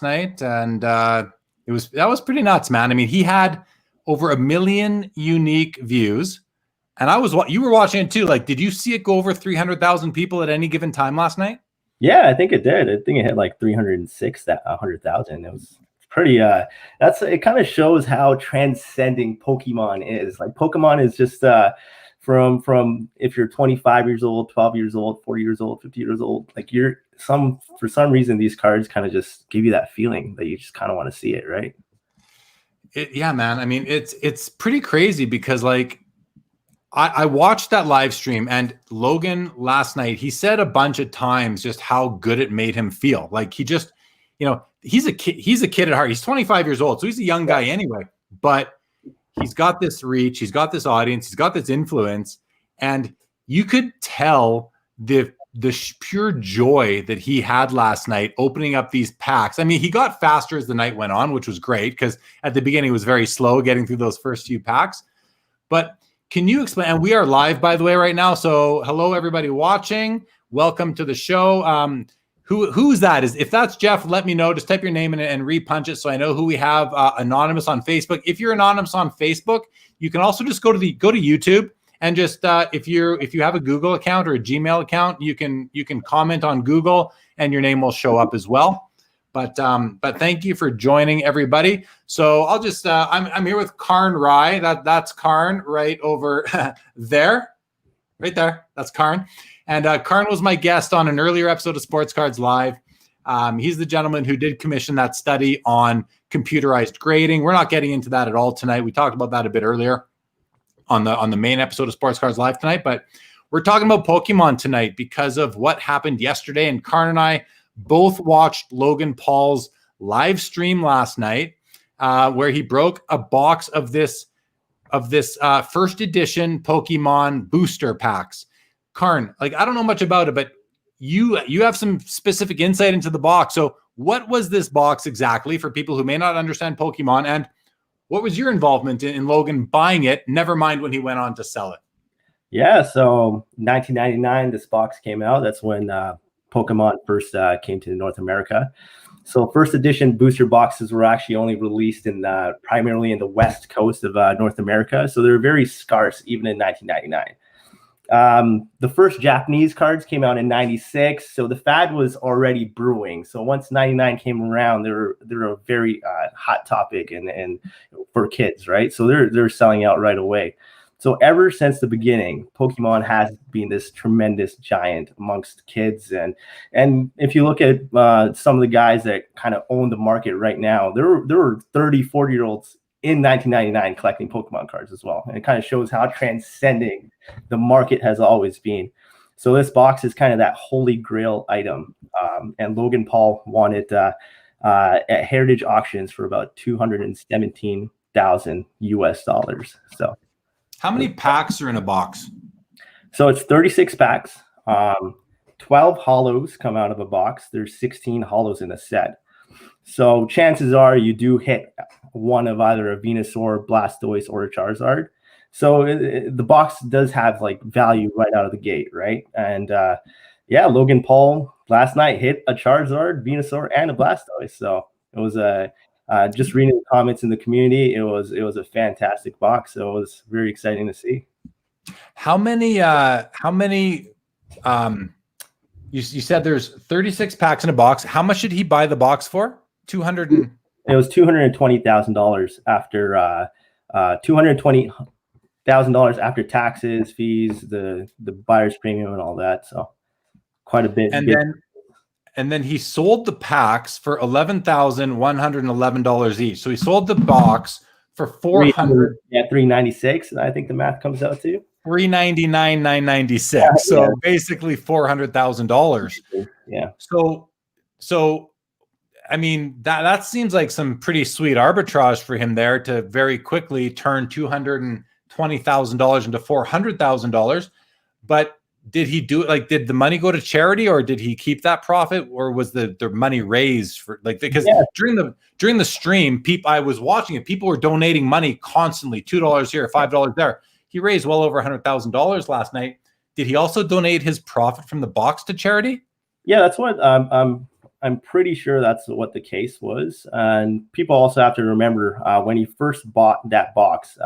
night, and that was pretty nuts, man. I mean, he had over 1 million unique views, and you were watching it too. Like, did you see it go over 300,000 people at any given time last night? Yeah, I think it did. I think it hit like 306 that 100,000. It was pretty. It kind of shows how transcending Pokemon is. Like, Pokemon is just from if you're 25 years old, 12 years old, 40 years old, 50 years old, like for some reason these cards kind of just give you that feeling that you just kind of want to see it, right? Yeah, man. I mean, it's pretty crazy because, like, I watched that live stream, and Logan last night, he said a bunch of times just how good it made him feel. Like, he just, he's a kid at heart. He's 25 years old, so he's a young guy anyway, but he's got this reach, he's got this audience, he's got this influence, and you could tell the pure joy that he had last night opening up these packs. I mean, he got faster as the night went on, which was great, because at the beginning it was very slow getting through those first few packs. But can you explain, and we are live, by the way, right now, so hello everybody watching, welcome to the show. Who's that? If that's Jeff, let me know. Just type your name in and repunch it so I know who we have. Anonymous on Facebook. If you're anonymous on Facebook, you can also just go to YouTube and just if you have a Google account or a Gmail account, you can comment on Google and your name will show up as well. But thank you for joining, everybody. So I'll just I'm here with Karn Rai. That's Karn right over there, right there. That's Karn. And Karn was my guest on an earlier episode of Sports Cards Live. He's the gentleman who did commission that study on computerized grading. We're not getting into that at all tonight. We talked about that a bit earlier on the main episode of Sports Cards Live tonight. But we're talking about Pokemon tonight because of what happened yesterday. And Karn and I both watched Logan Paul's live stream last night, where he broke a box of this first edition Pokemon booster packs. Karn, like, I don't know much about it, but you have some specific insight into the box. So what was this box exactly for people who may not understand Pokemon, and what was your involvement in Logan buying it, never mind when he went on to sell it? Yeah, so 1999, this box came out. That's when Pokemon first came to North America. So first edition booster boxes were actually only released primarily in the west coast of North America. So they're very scarce even in 1999. The first Japanese cards came out in 96. So the fad was already brewing. So once 99 came around, they're a very hot topic and for kids, right? So they're selling out right away. So ever since the beginning, Pokemon has been this tremendous giant amongst kids. And if you look at some of the guys that kind of own the market right now, there were 30, 40-year-olds in 1999 collecting Pokemon cards as well. And it kind of shows how transcending the market has always been. So this box is kind of that holy grail item. And Logan Paul won it at Heritage Auctions for about $217,000 US. So how many packs are in a box? So it's 36 packs. 12 hollows come out of a box. There's 16 hollows in a set. So chances are you do hit one of either a Venusaur, Blastoise, or a Charizard. So the box does have like value right out of the gate, right? And yeah, Logan Paul last night hit a Charizard, Venusaur, and a Blastoise. So it was just reading the comments in the community, it was a fantastic box. So it was very exciting to see. How many you said there's 36 packs in a box. How much did he buy the box for? It was $220,000 after $220,000 after taxes, fees, the buyer's premium, and all that. So quite a bit. And then he sold the packs for $11,111 each. So he sold the box for $400. Yeah, $396. I think the math comes out to $399,996. So basically $400,000. Yeah. So I mean, that seems like some pretty sweet arbitrage for him there to very quickly turn $220,000 into $400,000. But did he do it? Like, did the money go to charity, or did he keep that profit, or was the money raised for because during the stream, I was watching it, people were donating money constantly, $2 here, $5 there. He raised well over $100,000 last night. Did he also donate his profit from the box to charity? Yeah, that's what I'm pretty sure that's what the case was. And people also have to remember when he first bought that box,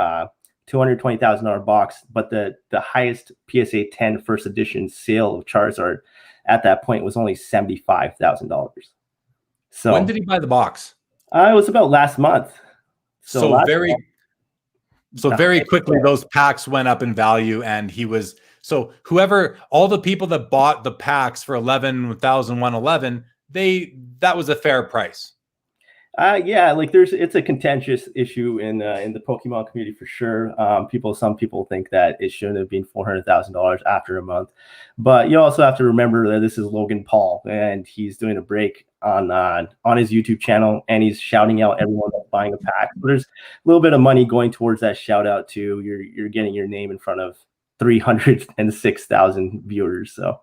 $220,000 box, but the highest PSA 10 first edition sale of Charizard at that point was only $75,000. So when did he buy the box? it was about last month. So very quickly, those packs went up in value, and all the people that bought the packs for 11,111, that was a fair price. Yeah, like it's a contentious issue in the Pokemon community for sure. Some people think that it shouldn't have been $400,000 after a month, but you also have to remember that this is Logan Paul, and he's doing a break on his YouTube channel, and he's shouting out everyone that's buying a pack. So there's a little bit of money going towards that shout out too. You're getting your name in front of 306,000 viewers. So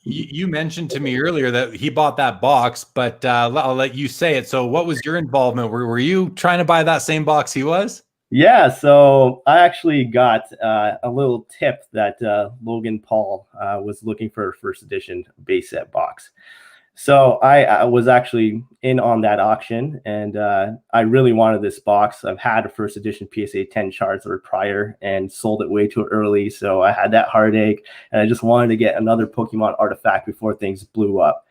you mentioned to me earlier that he bought that box, but I'll let you say it. So what was your involvement? Were you trying to buy that same box he was? Yeah, so I actually got a little tip that Logan Paul was looking for a first edition base set box. So I was actually in on that auction, and I really wanted this box. I've had a first edition PSA 10 Charizard prior and sold it way too early, so I had that heartache, and I just wanted to get another Pokemon artifact before things blew up.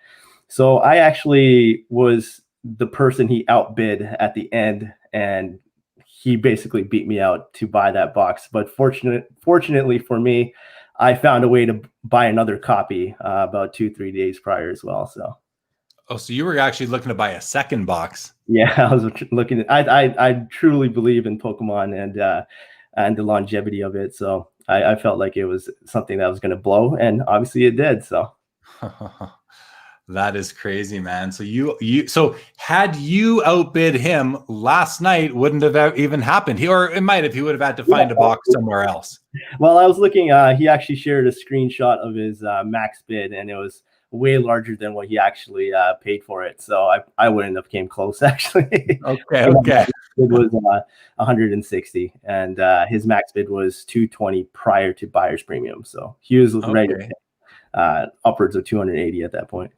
So I actually was the person he outbid at the end, and he basically beat me out to buy that box. But fortunately for me, I found a way to buy another copy about 2-3 days prior as well. So you were actually looking to buy a second box? Yeah, I was looking. I truly believe in Pokemon and the longevity of it. So I felt like it was something that was going to blow, and obviously it did. So that is crazy, man. So had you outbid him last night, wouldn't have even happened. Or it might if he would have had to find a box somewhere else. Well, I was looking. He actually shared a screenshot of his max bid, and it was way larger than what he actually paid for it. So I wouldn't have came close actually. Okay. It was 160, and his max bid was 220 prior to buyer's premium. So he was ready to pay, upwards of 280 at that point.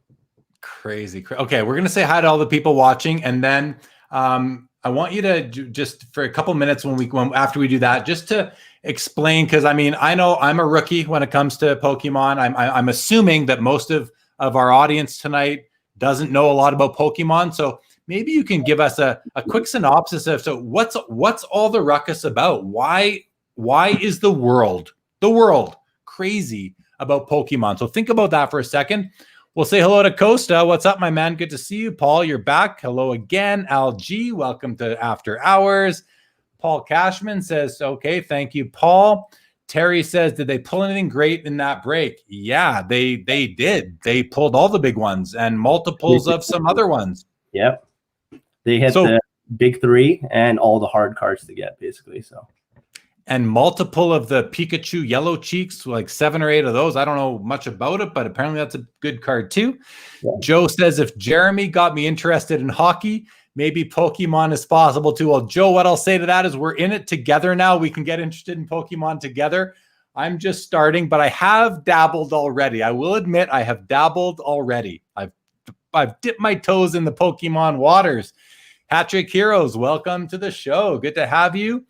Crazy. Okay, we're gonna say hi to all the people watching, and then I want you to just for a couple minutes after we do that, just to explain, because I mean, I know I'm a rookie when it comes to Pokemon. I'm assuming that most of our audience tonight doesn't know a lot about Pokemon, so maybe you can give us a quick synopsis of what's all the ruckus about? Why is the world crazy about Pokemon? So think about that for a second. We'll say hello to Costa. What's up, my man? Good to see you. Paul, you're back. Hello again. Al G, welcome to After Hours. Paul Cashman says, okay, thank you, Paul. Terry says, did they pull anything great in that break? Yeah, they did. They pulled all the big ones and multiples of some other ones. Yep. They hit the big three and all the hard cards to get, basically. So. And multiple of the Pikachu Yellow Cheeks, like 7 or 8 of those. I don't know much about it, but apparently that's a good card too. Yeah. Joe says, if Jeremy got me interested in hockey, maybe Pokemon is possible too. Well, Joe, what I'll say to that is we're in it together now. We can get interested in Pokemon together. I'm just starting, but I have dabbled already. I will admit I have dabbled already. I've dipped my toes in the Pokemon waters. Patrick Heroes, welcome to the show. Good to have you.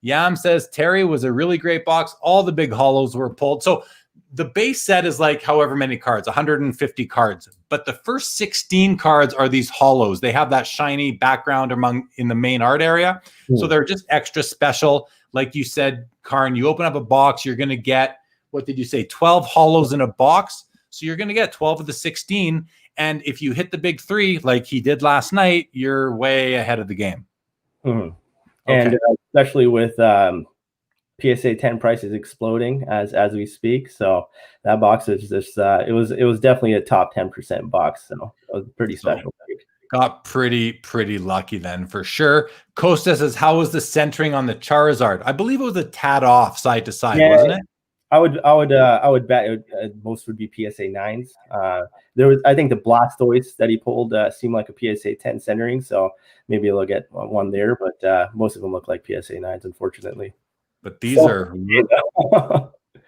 Yam says, Terry was a really great box. All the big hollows were pulled. So the base set is like however many cards, 150 cards. But the first 16 cards are these hollows. They have that shiny background in the main art area. So they're just extra special. Like you said, Karn, you open up a box, you're going to get, what did you say, 12 hollows in a box. So you're going to get 12 of the 16. And if you hit the big 3, like he did last night, you're way ahead of the game. Mm-hmm. And especially with PSA 10 prices exploding as we speak, so that box is just it was definitely a top 10% box, so it was pretty special. Got pretty lucky then for sure. Costa says, how was the centering on the Charizard? I believe it was a tad off side to side, wasn't it? I would bet most would be PSA 9s. There was, I think, the Blastoise that he pulled seemed like a PSA 10 centering, so maybe he'll get one there. But most of them look like PSA 9s, unfortunately. But these are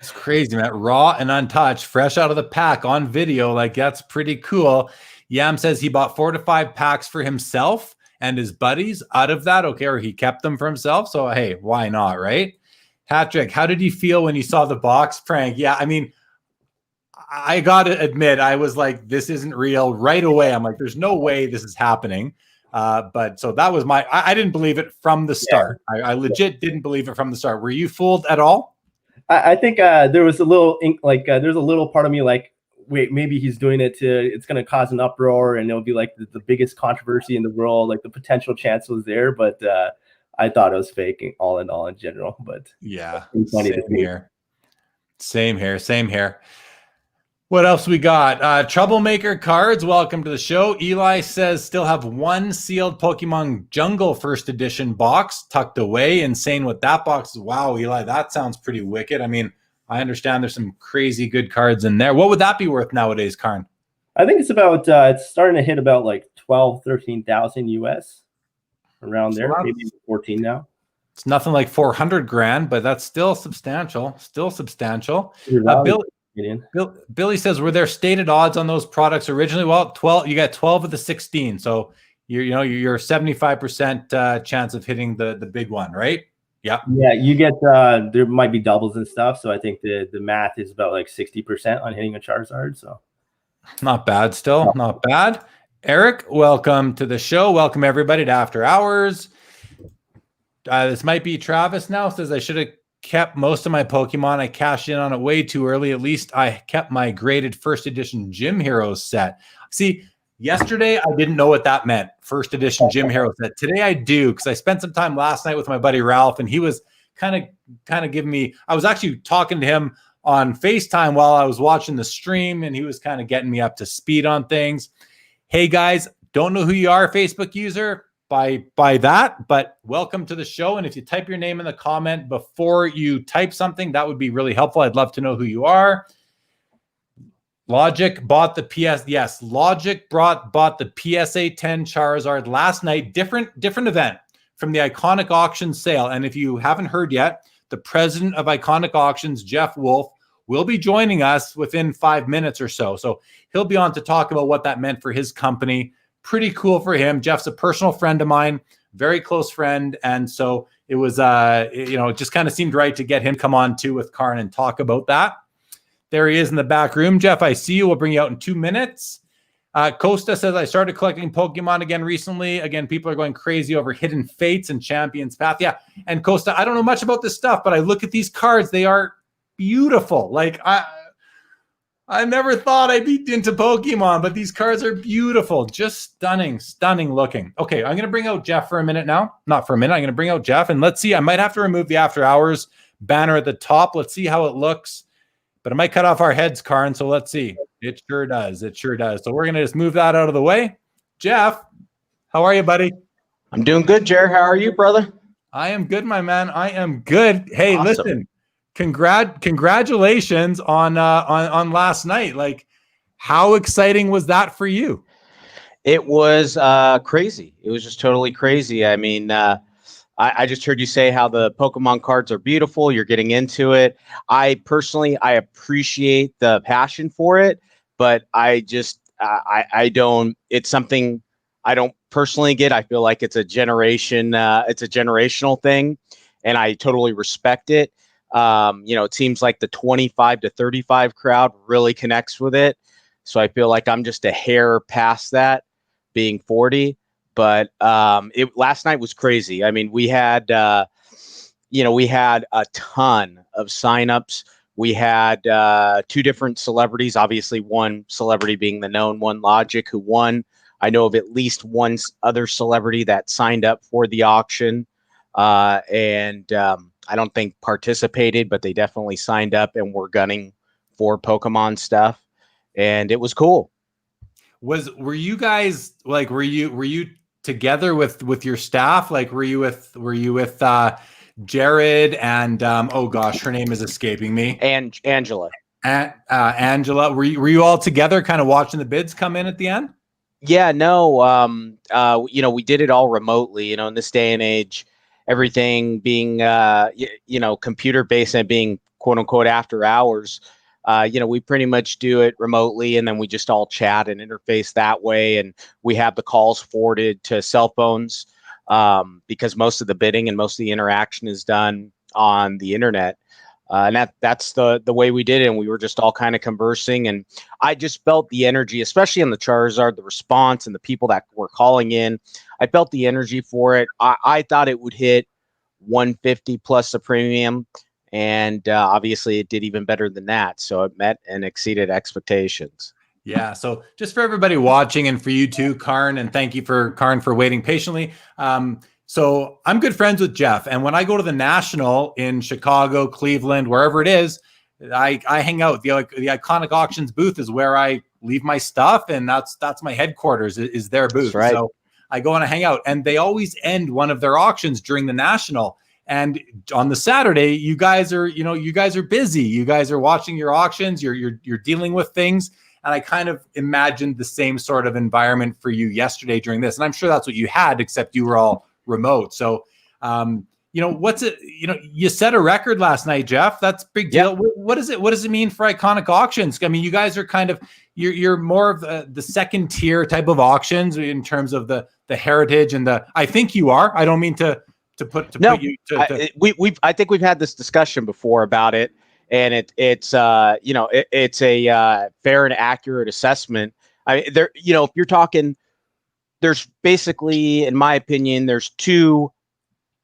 It's crazy, man. Raw and untouched, fresh out of the pack on video. Like, that's pretty cool. Yam says he bought 4 to 5 packs for himself and his buddies out of that. Okay. Or he kept them for himself. So, hey, why not? Right. Patrick, how did you feel when you saw the box prank? Yeah. I mean, I got to admit, I was like, this isn't real right away. I'm like, there's no way this is happening. But so that was I didn't believe it from the start. Yeah. I legit didn't believe it from the start. Were you fooled at all? I think there was a little there's a little part of me like, wait, maybe he's doing it's going to cause an uproar and it'll be like the biggest controversy in the world. Like the potential chance was there, but I thought it was fake all in general. But yeah, same here. What else we got? Troublemaker Cards, welcome to the show. Eli says still have 1 sealed Pokemon Jungle first edition box tucked away. Insane what that box is. Wow, Eli, that sounds pretty wicked. I mean, I understand there's some crazy good cards in there. What would that be worth nowadays, Karn? I think it's about it's starting to hit about like 13,000 US around there, maybe 14 now. It's nothing like 400 grand, but that's still substantial. Billy says, were there stated odds on those products originally? Well, 12. You got 12 of the 16, so you're 75% chance of hitting the big one, right? Yeah. Yeah, you get there might be doubles and stuff, so I think the math is about like 60% on hitting a Charizard. So not bad. Still not bad. Eric, welcome to the show. Welcome everybody to After Hours. This might be Travis now. Says I should have kept most of my Pokemon. I cashed in on it way too early. At least I kept my graded first edition Gym Heroes set. See, yesterday I didn't know what that meant. First edition Gym Heroes set. Today I do, because I spent some time last night with my buddy Ralph, and he was kind of giving me. I was actually talking to him on FaceTime while I was watching the stream, and he was kind of getting me up to speed on things. Hey guys, don't know who you are, Facebook user. By that, but welcome to the show. And if you type your name in the comment before you type something, that would be really helpful. I'd love to know who you are. Logic bought the PS. Yes, Logic bought the PSA 10 Charizard last night. Different event from the Iconic Auctions sale. And if you haven't heard yet, the president of Iconic Auctions, Jeff Wolf, will be joining us within 5 minutes or so. So he'll be on to talk about what that meant for his company. Pretty cool for him. Jeff's a personal friend of mine, very close friend. And so it was, it just kind of seemed right to get him come on too with Karn and talk about that. There he is in the back room. Jeff, I see you. We'll bring you out in 2 minutes. Costa says, I started collecting Pokemon again recently. Again, people are going crazy over Hidden Fates and Champions Path. Yeah. And Costa, I don't know much about this stuff, but I look at these cards. They are beautiful. Like, I never thought I'd be into Pokemon, but these cards are beautiful. Just stunning looking. Okay, I'm going to bring out Jeff for a minute now. Not for a minute. I'm going to bring out Jeff, and let's see. I might have to remove the After Hours banner at the top. Let's see how it looks. But it might cut off our heads, Karn, so let's see. It sure does. So we're going to just move that out of the way. Jeff, how are you, buddy? I'm doing good, Jer. How are you, brother? I am good, my man. I am good. Hey, awesome. Listen. Congratulations on last night. Like, how exciting was that for you? It was crazy. It was just totally crazy. I mean, I just heard you say how the Pokemon cards are beautiful. You're getting into it. I personally appreciate the passion for it, but I don't. It's something I don't personally get. I feel like it's a generational thing, and I totally respect it. It seems like the 25 to 35 crowd really connects with it. So I feel like I'm just a hair past that, being 40. But last night was crazy. I mean, we had a ton of signups. We had 2 different celebrities, obviously one celebrity being the known one, Logic, who won. I know of at least one other celebrity that signed up for the auction. I don't think participated, but they definitely signed up and were gunning for Pokemon stuff, and it was cool. Were you guys like were you together with your staff? Like were you with Jared and oh gosh, her name is escaping me. And Angela. Angela, were you all together kind of watching the bids come in at the end? Yeah, no. We did it all remotely, in this day and age. Everything being, computer based and being quote unquote after hours. We pretty much do it remotely, and then we just all chat and interface that way. And we have the calls forwarded to cell phones because most of the bidding and most of the interaction is done on the internet. And that's the way we did it. And we were just all kind of conversing. And I just felt the energy, especially on the Charizard, the response and the people that were calling in. I felt the energy for it. I thought it would hit 150 plus the premium. And obviously it did even better than that. So it met and exceeded expectations. Yeah. So just for everybody watching and for you too, Karn, and thank you for Karn for waiting patiently. So I'm good friends with Jeff. And when I go to the National in Chicago, Cleveland, wherever it is, I hang out. The Iconic Auctions booth is where I leave my stuff. And that's my headquarters is their booth. That's right. So I go and I hang out, and they always end one of their auctions during the National. And on the Saturday, you guys are busy. You guys are watching your auctions. You're dealing with things. And I kind of imagined the same sort of environment for you yesterday during this. And I'm sure that's what you had, except you were all remote. So, what's it? You set a record last night, Jeff. That's a big deal. Yeah. What is it? What does it mean for Iconic Auctions? I mean, you guys are kind of you're more of the second tier type of auctions in terms of the heritage and the. I think you are. I don't mean to. I think we've had this discussion before about it, and it's a fair and accurate assessment. If you're talking, there's basically, in my opinion, there's two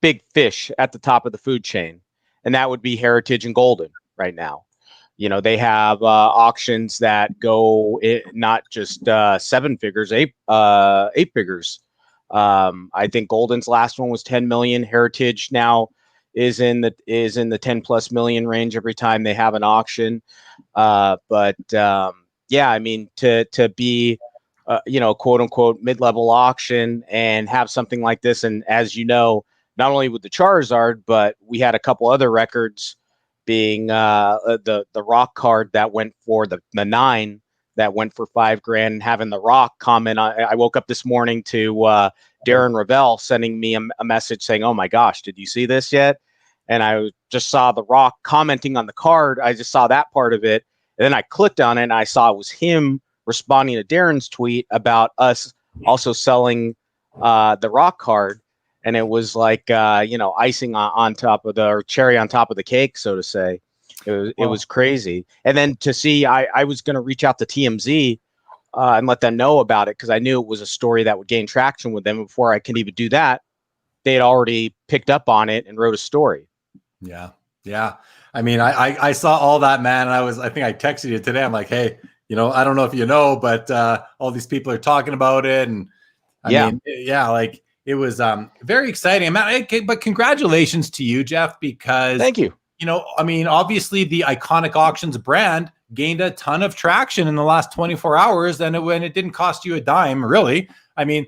big fish at the top of the food chain, and that would be Heritage and Golden right now. They have auctions that go not just 7 figures, 8 figures. I think Golden's last one was 10 million. Heritage now is in the 10 plus million range every time they have an auction. I mean, to be, quote unquote mid-level auction and have something like this. And as you know, not only with the Charizard, but we had a couple other records being the Rock card that went for the 9 that went for $5,000, and having the Rock comment. I woke up this morning to Darren Ravel sending me a message saying, "Oh my gosh, did you see this yet?" And I just saw the Rock commenting on the card. I just saw that part of it. And then I clicked on it and I saw it was him responding to Darren's tweet about us also selling the Rock card. And it was like, icing on top of or cherry on top of the cake, so to say. It was crazy. And then to see, I was going to reach out to TMZ and let them know about it, because I knew it was a story that would gain traction with them. Before I could even do that, they had already picked up on it and wrote a story. Yeah. Yeah. I mean, I saw all that, man. And I think I texted you today. I'm like, hey, I don't know if you know, but all these people are talking about it. And I mean, like it was very exciting. But congratulations to you, Jeff, because thank you. I mean, obviously the Iconic Auctions brand gained a ton of traction in the last 24 hours, and when it didn't cost you a dime, really. I mean,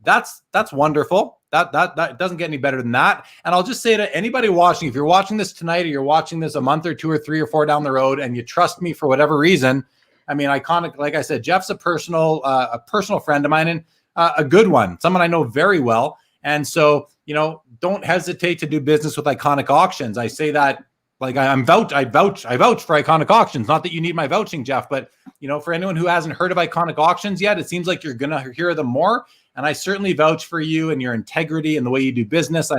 that's wonderful. That doesn't get any better than that. And I'll just say to anybody watching, if you're watching this tonight or you're watching this a month or 2 or 3 or 4 down the road, and you trust me for whatever reason, I mean, Iconic, like I said, Jeff's a personal friend of mine, and a good one, someone I know very well. And so, don't hesitate to do business with Iconic Auctions. I say that like I vouch for Iconic Auctions. Not that you need my vouching, Jeff, but for anyone who hasn't heard of Iconic Auctions yet, it seems like you're gonna hear them more. And I certainly vouch for you and your integrity and the way you do business.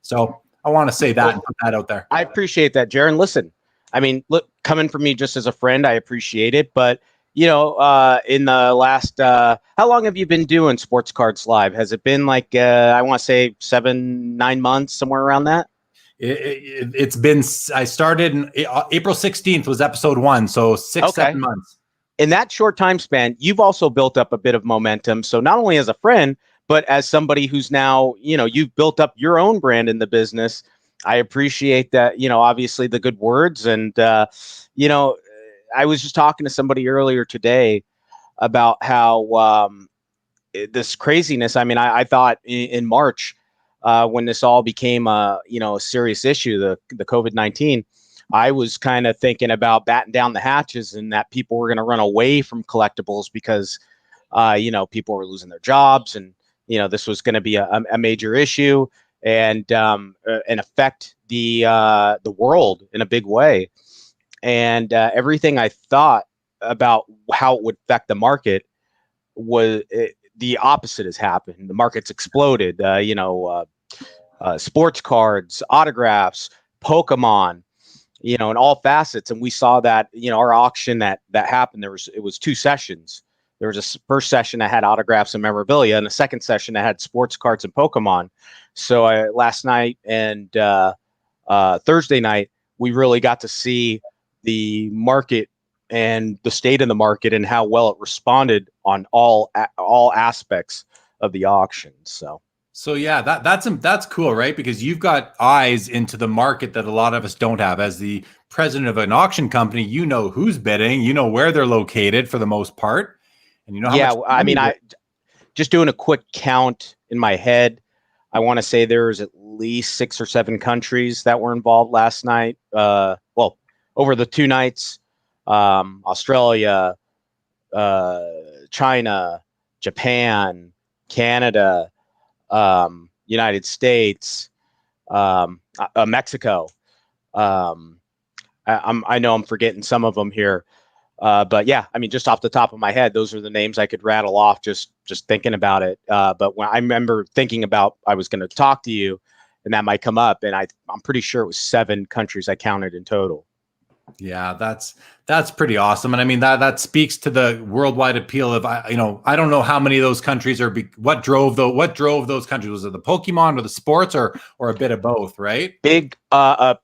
So I want to say that and put that out there. I appreciate that, Jaron. Listen, I mean, look, coming from me just as a friend, I appreciate it. But in the last, how long have you been doing Sports Cards Live? Has it been like, I want to say 7-9 months, somewhere around that? It's been, I started in April 16th was episode 1. So 6-7 months. In that short time span, you've also built up a bit of momentum. So not only as a friend, but as somebody who's now, you've built up your own brand in the business. I appreciate that, obviously the good words. And, I was just talking to somebody earlier today about how this craziness. I mean, I thought in March when this all became a serious issue, the COVID-19, I was kind of thinking about batting down the hatches and that people were going to run away from collectibles because people were losing their jobs and this was going to be a major issue. and affect the world in a big way. And everything I thought about how it would affect the market was the opposite has happened. The market's exploded. Sports cards, autographs, Pokemon, in all facets. And we saw that, our auction that happened, it was 2 sessions. There was a first session that had autographs and memorabilia, and a second session that had sports cards and Pokemon. So last night and Thursday night, we really got to see the market and the state of the market and how well it responded on all aspects of the auction. So yeah, that's cool, right? Because you've got eyes into the market that a lot of us don't have. As the president of an auction company, you know who's bidding, you know where they're located for the most part, and you know how much. I mean, I just doing a quick count in my head, I want to say there's at least 6 or 7 countries that were involved last night. Over the 2 nights, Australia, China, Japan, Canada, United States, Mexico. I know I'm forgetting some of them here, but yeah, I mean, just off the top of my head, those are the names I could rattle off just thinking about it. But when I remember thinking about I was going to talk to you, and that might come up, and I'm pretty sure it was 7 countries I counted in total. Yeah, that's pretty awesome. And I mean, that speaks to the worldwide appeal of, I don't know how many of those countries are, what drove those countries? Was it the Pokemon or the sports or a bit of both, right? Big, there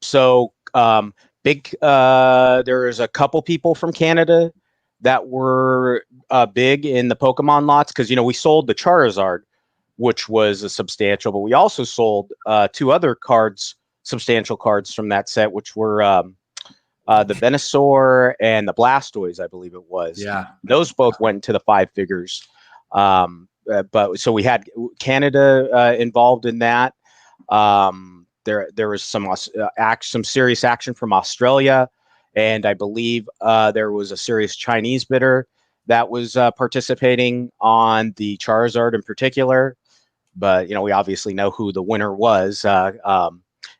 is a couple people from Canada that were big in the Pokemon lots. Cause we sold the Charizard, which was a substantial, but we also sold 2 other substantial cards from that set, which were, the Venusaur and the Blastoise, I believe it was. Yeah. Those both went to the 5 figures. But so we had Canada involved in that. There was some serious action from Australia, and I believe there was a serious Chinese bidder that was participating on the Charizard in particular. But we obviously know who the winner was. And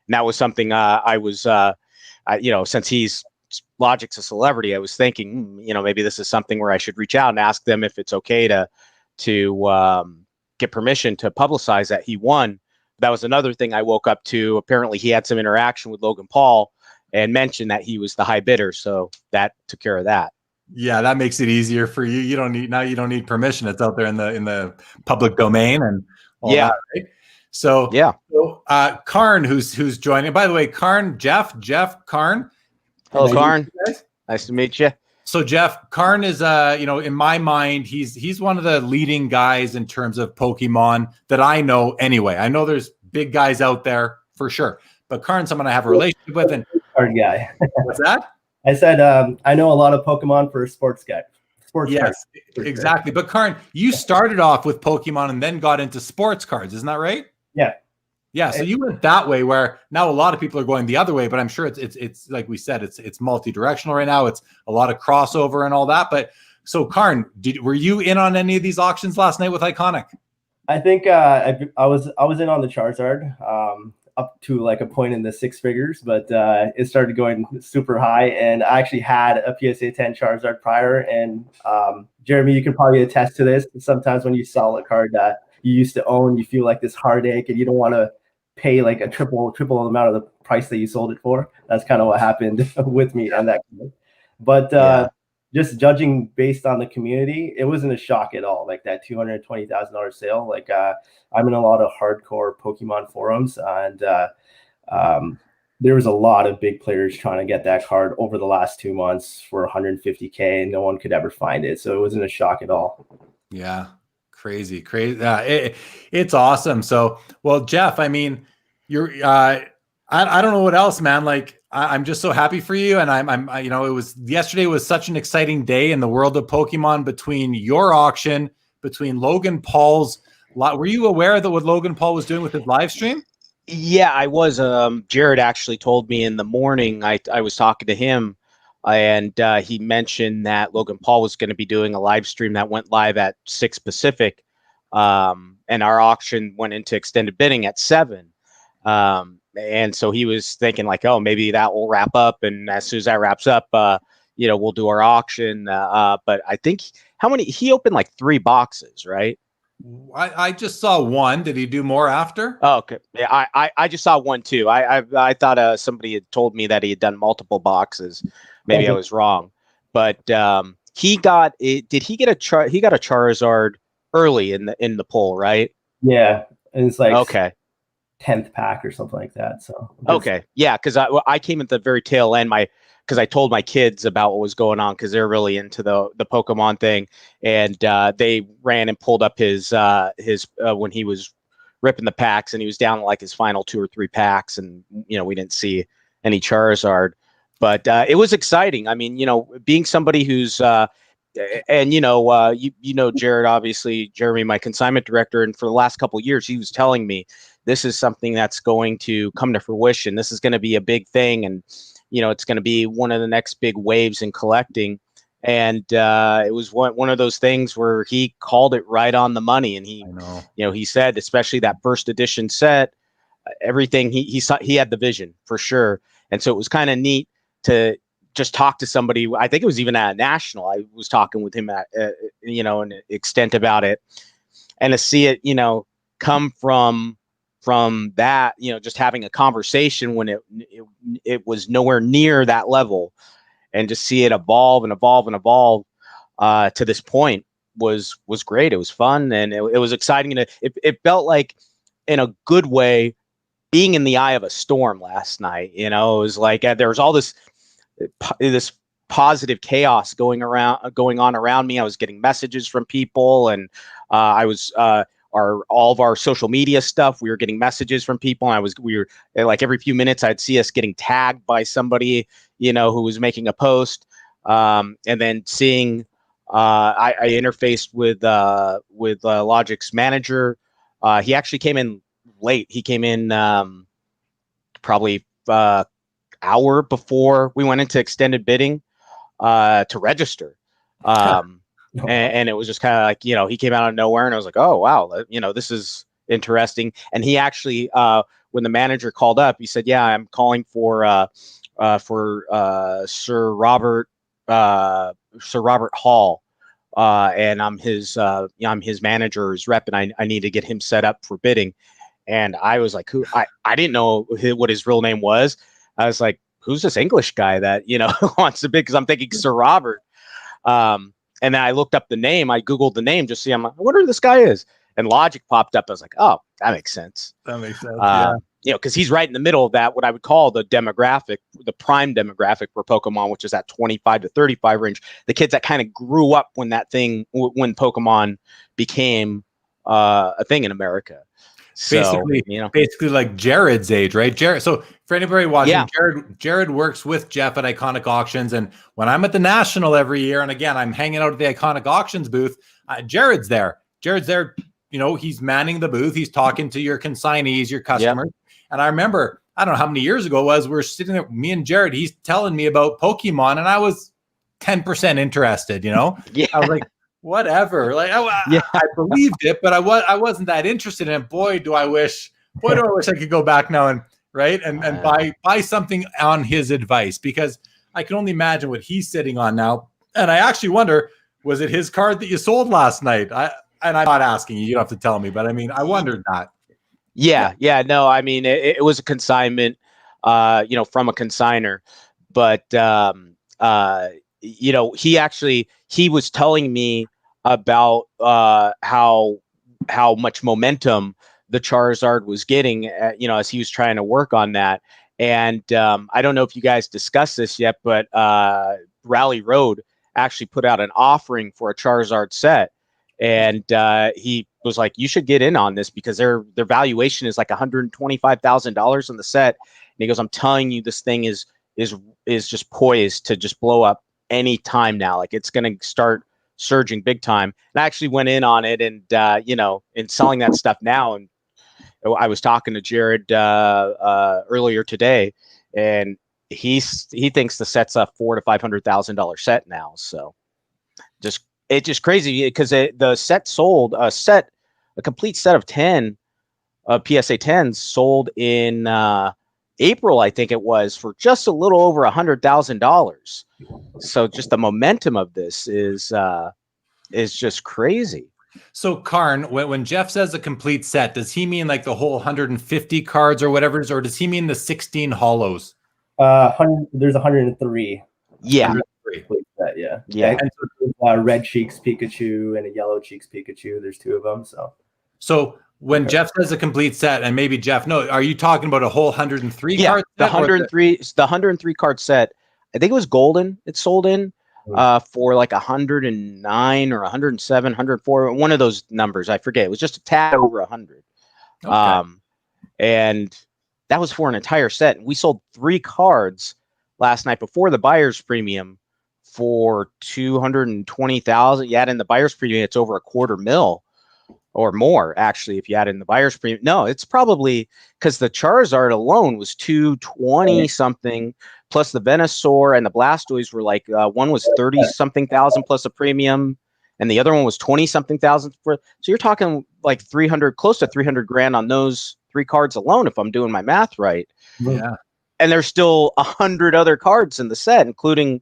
that was something I was. Since Logic's a celebrity, I was thinking, maybe this is something where I should reach out and ask them if it's okay to get permission to publicize that he won. That was another thing I woke up to. Apparently, he had some interaction with Logan Paul and mentioned that he was the high bidder. So that took care of that. Yeah, that makes it easier for you. You don't need permission. It's out there in the public domain and all that, right? So yeah. Karn, who's joining. By the way, Karn, Jeff, Karn. Hello, Karn. Nice to meet you. So Jeff, Karn is in my mind, he's one of the leading guys in terms of Pokemon that I know anyway. I know there's big guys out there for sure, but Karn's someone I have a relationship with. And card guy. What's that? I said I know a lot of Pokemon for a sports guy. Yes, exactly. But Karn, you started off with Pokemon and then got into sports cards, isn't that right? Yeah. So you went that way, where now a lot of people are going the other way, but I'm sure it's like we said, it's multi-directional right now. It's a lot of crossover and all that. But so Karn, were you in on any of these auctions last night with Iconic? I think I was in on the Charizard up to like a point in the 6 figures, but it started going super high, and I actually had a PSA 10 Charizard prior. And Jeremy, you can probably attest to this. Sometimes when you sell a card that you used to own, you feel like this heartache, and you don't want to pay like a triple amount of the price that you sold it for. That's kind of what happened with me on that. But just judging based on the community, it wasn't a shock at all. Like that $220,000 sale. Like I'm in a lot of hardcore Pokemon forums, and there was a lot of big players trying to get that card over the last 2 months for $150K, and no one could ever find it. So it wasn't a shock at all. Yeah. Crazy. It's awesome. So, well, Jeff, I mean, you're, I don't know what else, man. Like, I'm just so happy for you. And yesterday was such an exciting day in the world of Pokemon between your auction, between Logan Paul's. Were you aware that what Logan Paul was doing with his live stream? Yeah, I was. Jared actually told me in the morning. I was talking to him, and he mentioned that Logan Paul was going to be doing a live stream that went live at 6 Pacific, and our auction went into extended bidding at 7. And so he was thinking like, oh, maybe that will wrap up, and as soon as that wraps up, we'll do our auction. But I think how many he opened like 3 boxes, right? I just saw one. Did he do more after? Oh, okay. Yeah, I just saw one too. I thought somebody had told me that he had done multiple boxes. Maybe I was wrong, but he got it. Did he get he got a Charizard early in the poll, right? Yeah, and it's like Okay. 10th pack or something like that. So Okay, yeah, because I came at the very tail end. Because I told my kids about what was going on because they're really into the Pokemon thing, and they ran and pulled up his when he was ripping the packs, and he was down to like his final 2 or 3 packs, and we didn't see any Charizard, but it was exciting. I mean, being somebody who's and Jared, obviously Jeremy, my consignment director, and for the last couple of years, he was telling me this is something that's going to come to fruition. This is going to be a big thing, and it's going to be one of the next big waves in collecting. And it was one of those things where he called it right on the money. And he said, especially that first edition set, everything he saw, he had the vision for sure. And so it was kind of neat to just talk to somebody. I think it was even at a national. I was talking with him at, an extent about it, and to see it, come from that, just having a conversation when it was nowhere near that level, and just see it evolve and evolve and evolve to this point was great. It was fun, and it was exciting. And it felt like, in a good way, being in the eye of a storm last night. It was like there was all this positive chaos going on around me. I was getting messages from people, and I was all of our social media stuff. We were getting messages from people, and we were like every few minutes I'd see us getting tagged by somebody, who was making a post. And then seeing, I interfaced with Logic's manager. He actually came in late. He came in probably hour before we went into extended bidding to register. And it was just kind of like, he came out of nowhere, and I was like, oh, wow, this is interesting. And he actually, when the manager called up, he said, yeah, I'm calling for Sir Robert Hall. And I'm his manager's rep, and I need to get him set up for bidding. And I was like, who? I didn't know what his real name was. I was like, who's this English guy that, wants to bid? Because I'm thinking Sir Robert. And then I looked up the name. I Googled the name just to see. I'm like, I wonder who this guy is. And Logic popped up. I was like, oh, that makes sense. That makes sense. Yeah. Because he's right in the middle of that, what I would call the demographic, the prime demographic for Pokemon, which is that 25 to 35 range. The kids that kind of grew up when when Pokemon became a thing in America. So, basically like Jared's age, right? Jared. So for anybody watching, yeah. Jared works with Jeff at Iconic Auctions, and when I'm at the National every year, and again I'm hanging out at the Iconic Auctions booth, Jared's there. He's manning the booth. He's talking to your consignees, your customers. Yep. And I remember, I don't know how many years ago it was, we're sitting there, me and Jared. He's telling me about Pokemon, and I was 10% interested. Yeah. I was like, whatever. Like, I believed it, but I wasn't that interested in it. Boy, do I wish I could go back now and buy something on his advice, because I can only imagine what he's sitting on now. And I actually wonder, was it his card that you sold last night? I'm not asking you. You don't have to tell me, but I mean, I wondered that. Yeah. No, I mean, it was a consignment, from a consigner, but he was telling me about how much momentum the Charizard was getting, as he was trying to work on that. And I don't know if you guys discussed this yet, but Rally Road actually put out an offering for a Charizard set, and he was like, you should get in on this, because their valuation is like $125,000 on the set. And he goes, I'm telling you, this thing is just poised to just blow up any time now. Like, it's going to start surging big time. And I actually went in on it, and in selling that stuff now. And I was talking to Jared earlier today, and he thinks the set's a $400,000 to $500,000 set now. So it's just crazy, because the set sold a complete set of 10 PSA 10s sold in April, I think it was, for just a little over $100,000. So just the momentum of this is just crazy. So Karn, when Jeff says a complete set, does he mean like the whole 150 cards or whatever, or does he mean the 16 hollows? There's 103. Yeah. 103. Set, yeah. Yeah. And so red cheeks Pikachu and a yellow cheeks Pikachu. There's 2 of them. So when Jeff says a complete set, and maybe Jeff, no, are you talking about a whole 103 yeah, card set? The 103 card set. I think it was golden. It sold in for like 109 or 107, 104, one of those numbers. I forget. It was just a tad over 100. Okay. And that was for an entire set. And we sold 3 cards last night before the buyer's premium for 220,000. You add in the buyer's premium, it's over $250,000 or more, actually, if you add in the buyer's premium. No, it's probably because the Charizard alone was 220 something, plus the Venusaur and the Blastoise were like one was 30 something thousand plus a premium, and the other one was 20 something thousand. So you're talking like 300, close to 300 grand on those 3 cards alone, if I'm doing my math right. Yeah. And there's still 100 other cards in the set, including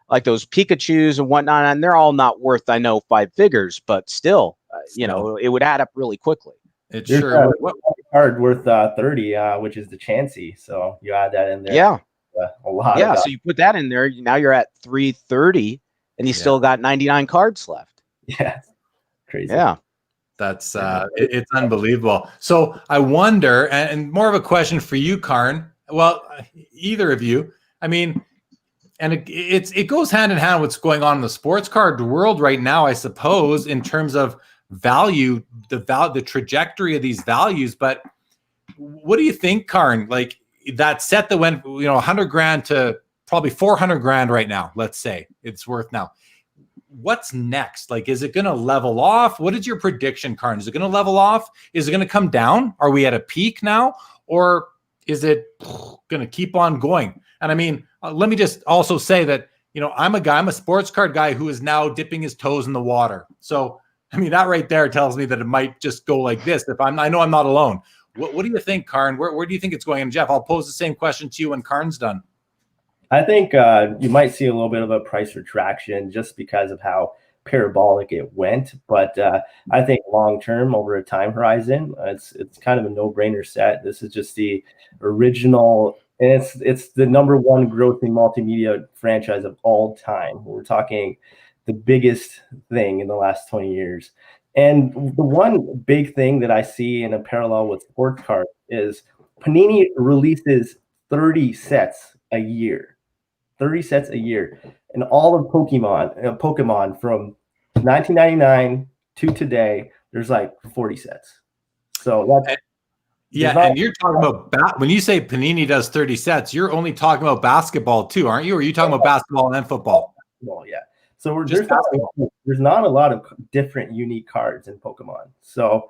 like those Pikachus and whatnot, and they're all not worth, I know, 5 figures, but still, you know, it would add up really quickly. It sure would. Card worth 30, which is the Chansey. So you add that in there. Yeah, a lot. Yeah, so you put that in there. Now you're at 330, and you still got 99 cards left. Yeah, crazy. Yeah, that's it's unbelievable. So I wonder, and more of a question for you, Karn. Well, either of you. I mean. And it goes hand in hand with what's going on in the sports card world right now, I suppose, in terms of value, the trajectory of these values. But what do you think, Karn? Like that set that went, 100 grand to probably 400 grand right now, let's say it's worth now. What's next? Like, is it going to level off? What is your prediction, Karn? Is it going to level off? Is it going to come down? Are we at a peak now? Or is it going to keep on going? And I mean, let me just also say that, I'm a sports card guy who is now dipping his toes in the water. So, I mean, that right there tells me that it might just go like this. I know I'm not alone. What do you think, Karn? Where do you think it's going? And Jeff, I'll pose the same question to you when Karn's done. I think you might see a little bit of a price retraction just because of how parabolic it went. But I think long-term over a time horizon, it's kind of a no-brainer set. This is just the original. And it's the number 1 grossing multimedia franchise of all time. We're talking the biggest thing in the last 20 years. And the one big thing that I see in a parallel with sports cards is Panini releases 30 sets a year. 30 sets a year. And all of Pokemon from 1999 to today, there's like 40 sets. So that's... Yeah, and you're talking about when you say Panini does 30 sets, you're only talking about basketball too, aren't you? Or are you talking about basketball and football? Well, yeah. So there's not a lot of different unique cards in Pokemon. So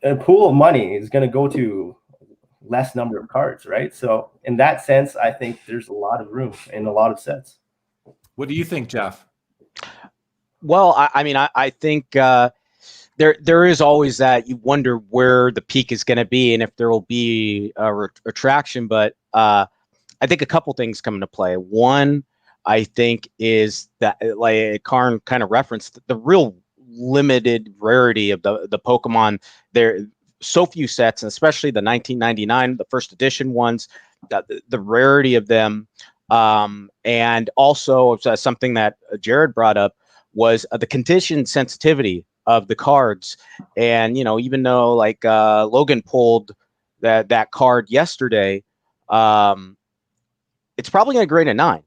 a pool of money is going to go to less number of cards, right? So in that sense, I think there's a lot of room in a lot of sets. What do you think, Jeff? Well, I think there is always that you wonder where the peak is going to be and if there will be a retraction. But I think a couple things come into play. One, I think, is that, like Karn kind of referenced, the real limited rarity of the Pokemon. There are so few sets, and especially the 1999, the first edition ones, the rarity of them. And also something that Jared brought up was the condition sensitivity of the cards. And, even though like Logan pulled that card yesterday, it's probably going to grade a 9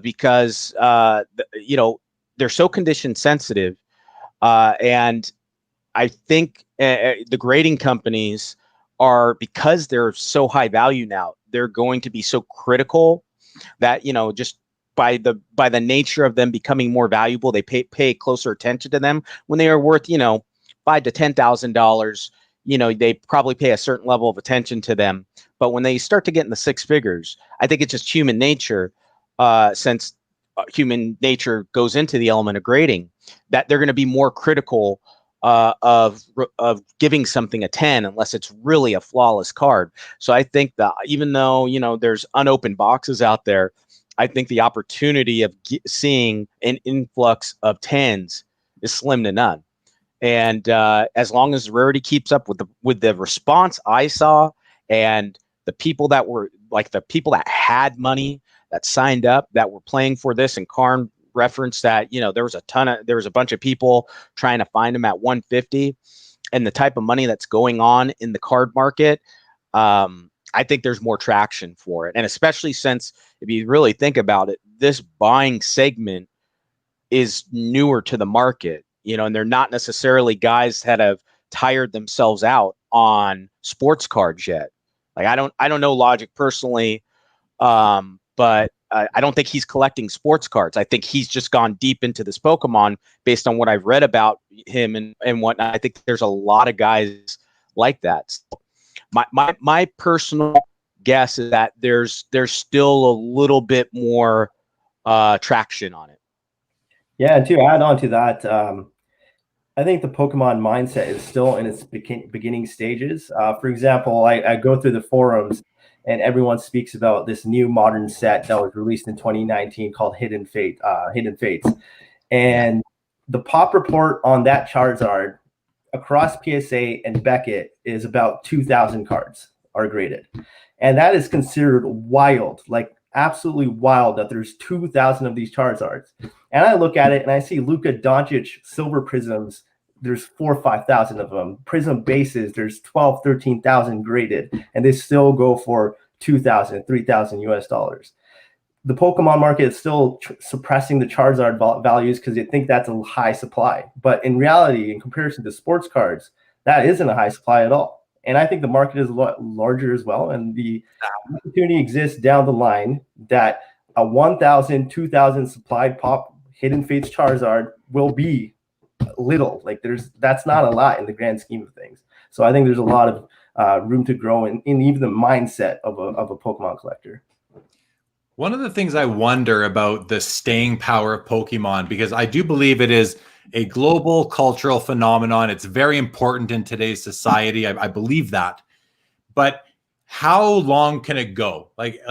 because, they're so condition sensitive. And I think the grading companies are, because they're so high value now, they're going to be so critical that, just by the nature of them becoming more valuable, they pay closer attention to them. When they are worth, $5,000 to $10,000, they probably pay a certain level of attention to them. But when they start to get in the 6 figures, I think it's just human nature, since human nature goes into the element of grading, that they're going to be more critical of giving something a 10 unless it's really a flawless card. So I think that even though, there's unopened boxes out there, I think the opportunity of seeing an influx of 10s is slim to none. And as long as rarity keeps up with the response I saw, and the people that were the people that had money that signed up that were playing for this, and Karn referenced that, there was a bunch of people trying to find them at 150, and the type of money that's going on in the card market, I think there's more traction for it. And especially since, if you really think about it, this buying segment is newer to the market, and they're not necessarily guys that have tired themselves out on sports cards yet. Like, I don't know Logic personally, but I don't think he's collecting sports cards. I think he's just gone deep into this Pokemon based on what I've read about him and whatnot. I think there's a lot of guys like that. So my personal guess is that there's still a little bit more traction on it. Yeah, and to add on to that, I think the Pokemon mindset is still in its beginning stages. For example, I go through the forums, and everyone speaks about this new modern set that was released in 2019 called Hidden Fates. And the pop report on that Charizard across PSA and Beckett is about 2,000 cards are graded. And that is considered wild, like absolutely wild, that there's 2,000 of these Charizards. And I look at it and I see Luka Doncic silver prisms. There's 4,000 or 5,000 of them. Prism bases, there's 12,000, 13,000 graded, and they still go for 2,000, 3,000 US dollars. The Pokemon market is still suppressing the Charizard values because they think that's a high supply. But in reality, in comparison to sports cards, that isn't a high supply at all. And I think the market is a lot larger as well. And the opportunity exists down the line that a 1,000, 2,000 supplied pop Hidden Fates Charizard will be little. Like, that's not a lot in the grand scheme of things. So I think there's a lot of room to grow in even the mindset of a Pokemon collector. One of the things I wonder about the staying power of Pokemon, because I do believe it is a global cultural phenomenon. It's very important in today's society. I believe that. But how long can it go? Like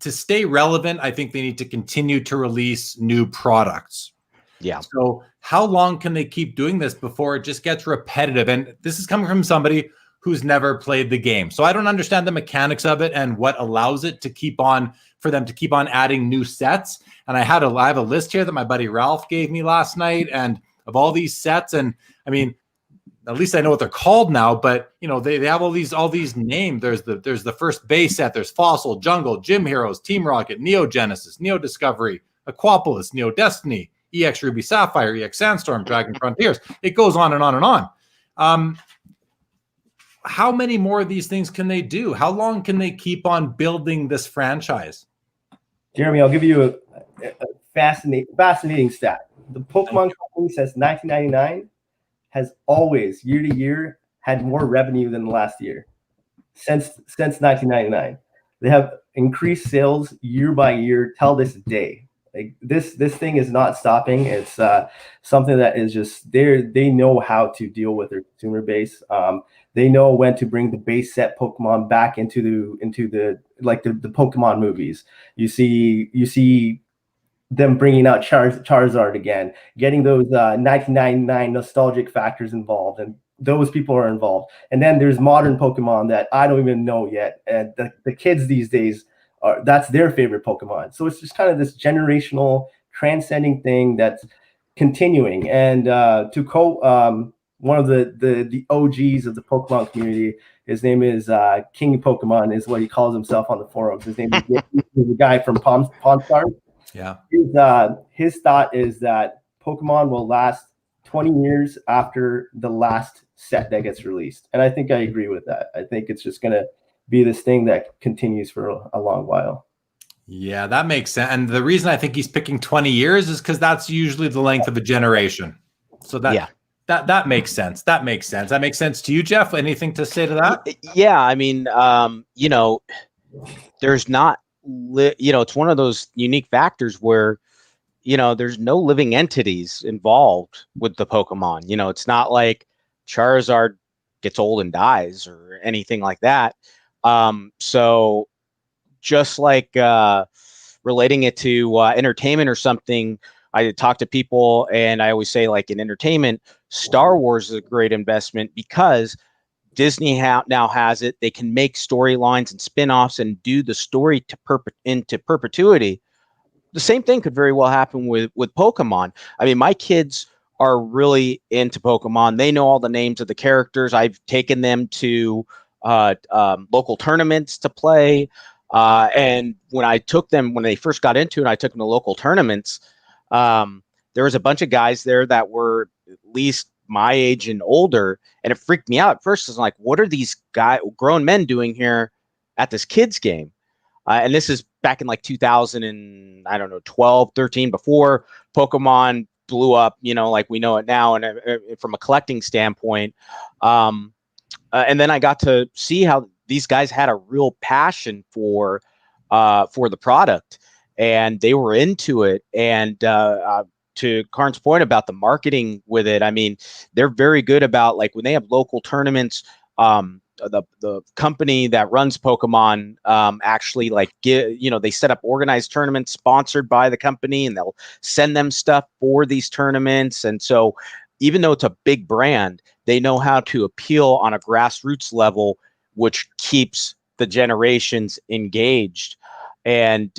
to stay relevant, I think they need to continue to release new products. Yeah. So how long can they keep doing this before it just gets repetitive? And this is coming from somebody who's never played the game. So I don't understand the mechanics of it and what allows it to keep on, for them to keep on adding new sets. And I have a list here that my buddy Ralph gave me last night, and of all these sets. And I mean, at least I know what they're called now, but they have all these names. There's the first base set, there's Fossil, Jungle, Gym Heroes, Team Rocket, Neo Genesis, Neo Discovery, Aquapolis, Neo Destiny, EX Ruby Sapphire, EX Sandstorm, Dragon Frontiers. It goes on and on and on. How many more of these things can they do? How long can they keep on building this franchise? Jeremy, I'll give you a fascinating stat. The Pokemon company since 1999 has always, year to year, had more revenue than the last year. Since 1999, they have increased sales year by year till this day. Like this thing is not stopping. It's something that is just there. They know how to deal with their consumer base. They know when to bring the base set Pokemon back into the Pokemon movies. You see them bringing out Charizard again, getting those 1999 nostalgic factors involved, and those people are involved. And then there's modern Pokemon that I don't even know yet, and the kids these days that's their favorite Pokemon. So it's just kind of this generational transcending thing that's continuing. And to quote one of the OGs of the Pokemon community, his name is King Pokemon, is what he calls himself on the forums. His name is the guy from Pawn Stars. Yeah. His thought is that Pokemon will last 20 years after the last set that gets released. And I think I agree with that. I think it's just going to be this thing that continues for a long while. Yeah, that makes sense. And the reason I think he's picking 20 years is because that's usually the length of a generation. So that makes sense. That makes sense. That makes sense to you, Jeff? Anything to say to that? Yeah, I mean, there's not, it's one of those unique factors where, there's no living entities involved with the Pokemon. It's not like Charizard gets old and dies or anything like that. So just like relating it to entertainment or something, I talk to people and I always say, like, in entertainment, Star Wars is a great investment because Disney now has it. They can make storylines and spin-offs and do the story to into perpetuity. The same thing could very well happen with Pokemon. I mean, my kids are really into Pokemon. They know all the names of the characters. I've taken them to local tournaments to play. And when they first got into it, I took them to local tournaments. There was a bunch of guys there that were at least my age and older, and it freaked me out at first. I was like, what are these grown men doing here at this kids game? And this is back in like 2000 and I don't know, 12, 13, before Pokemon blew up, like we know it now. And from a collecting standpoint, and then I got to see how these guys had a real passion for the product, and they were into it. And to Karn's point about the marketing with it, I mean, they're very good about, like, when they have local tournaments, the company that runs Pokemon actually, like, they set up organized tournaments sponsored by the company, and they'll send them stuff for these tournaments. And so even though it's a big brand, they know how to appeal on a grassroots level, which keeps the generations engaged. And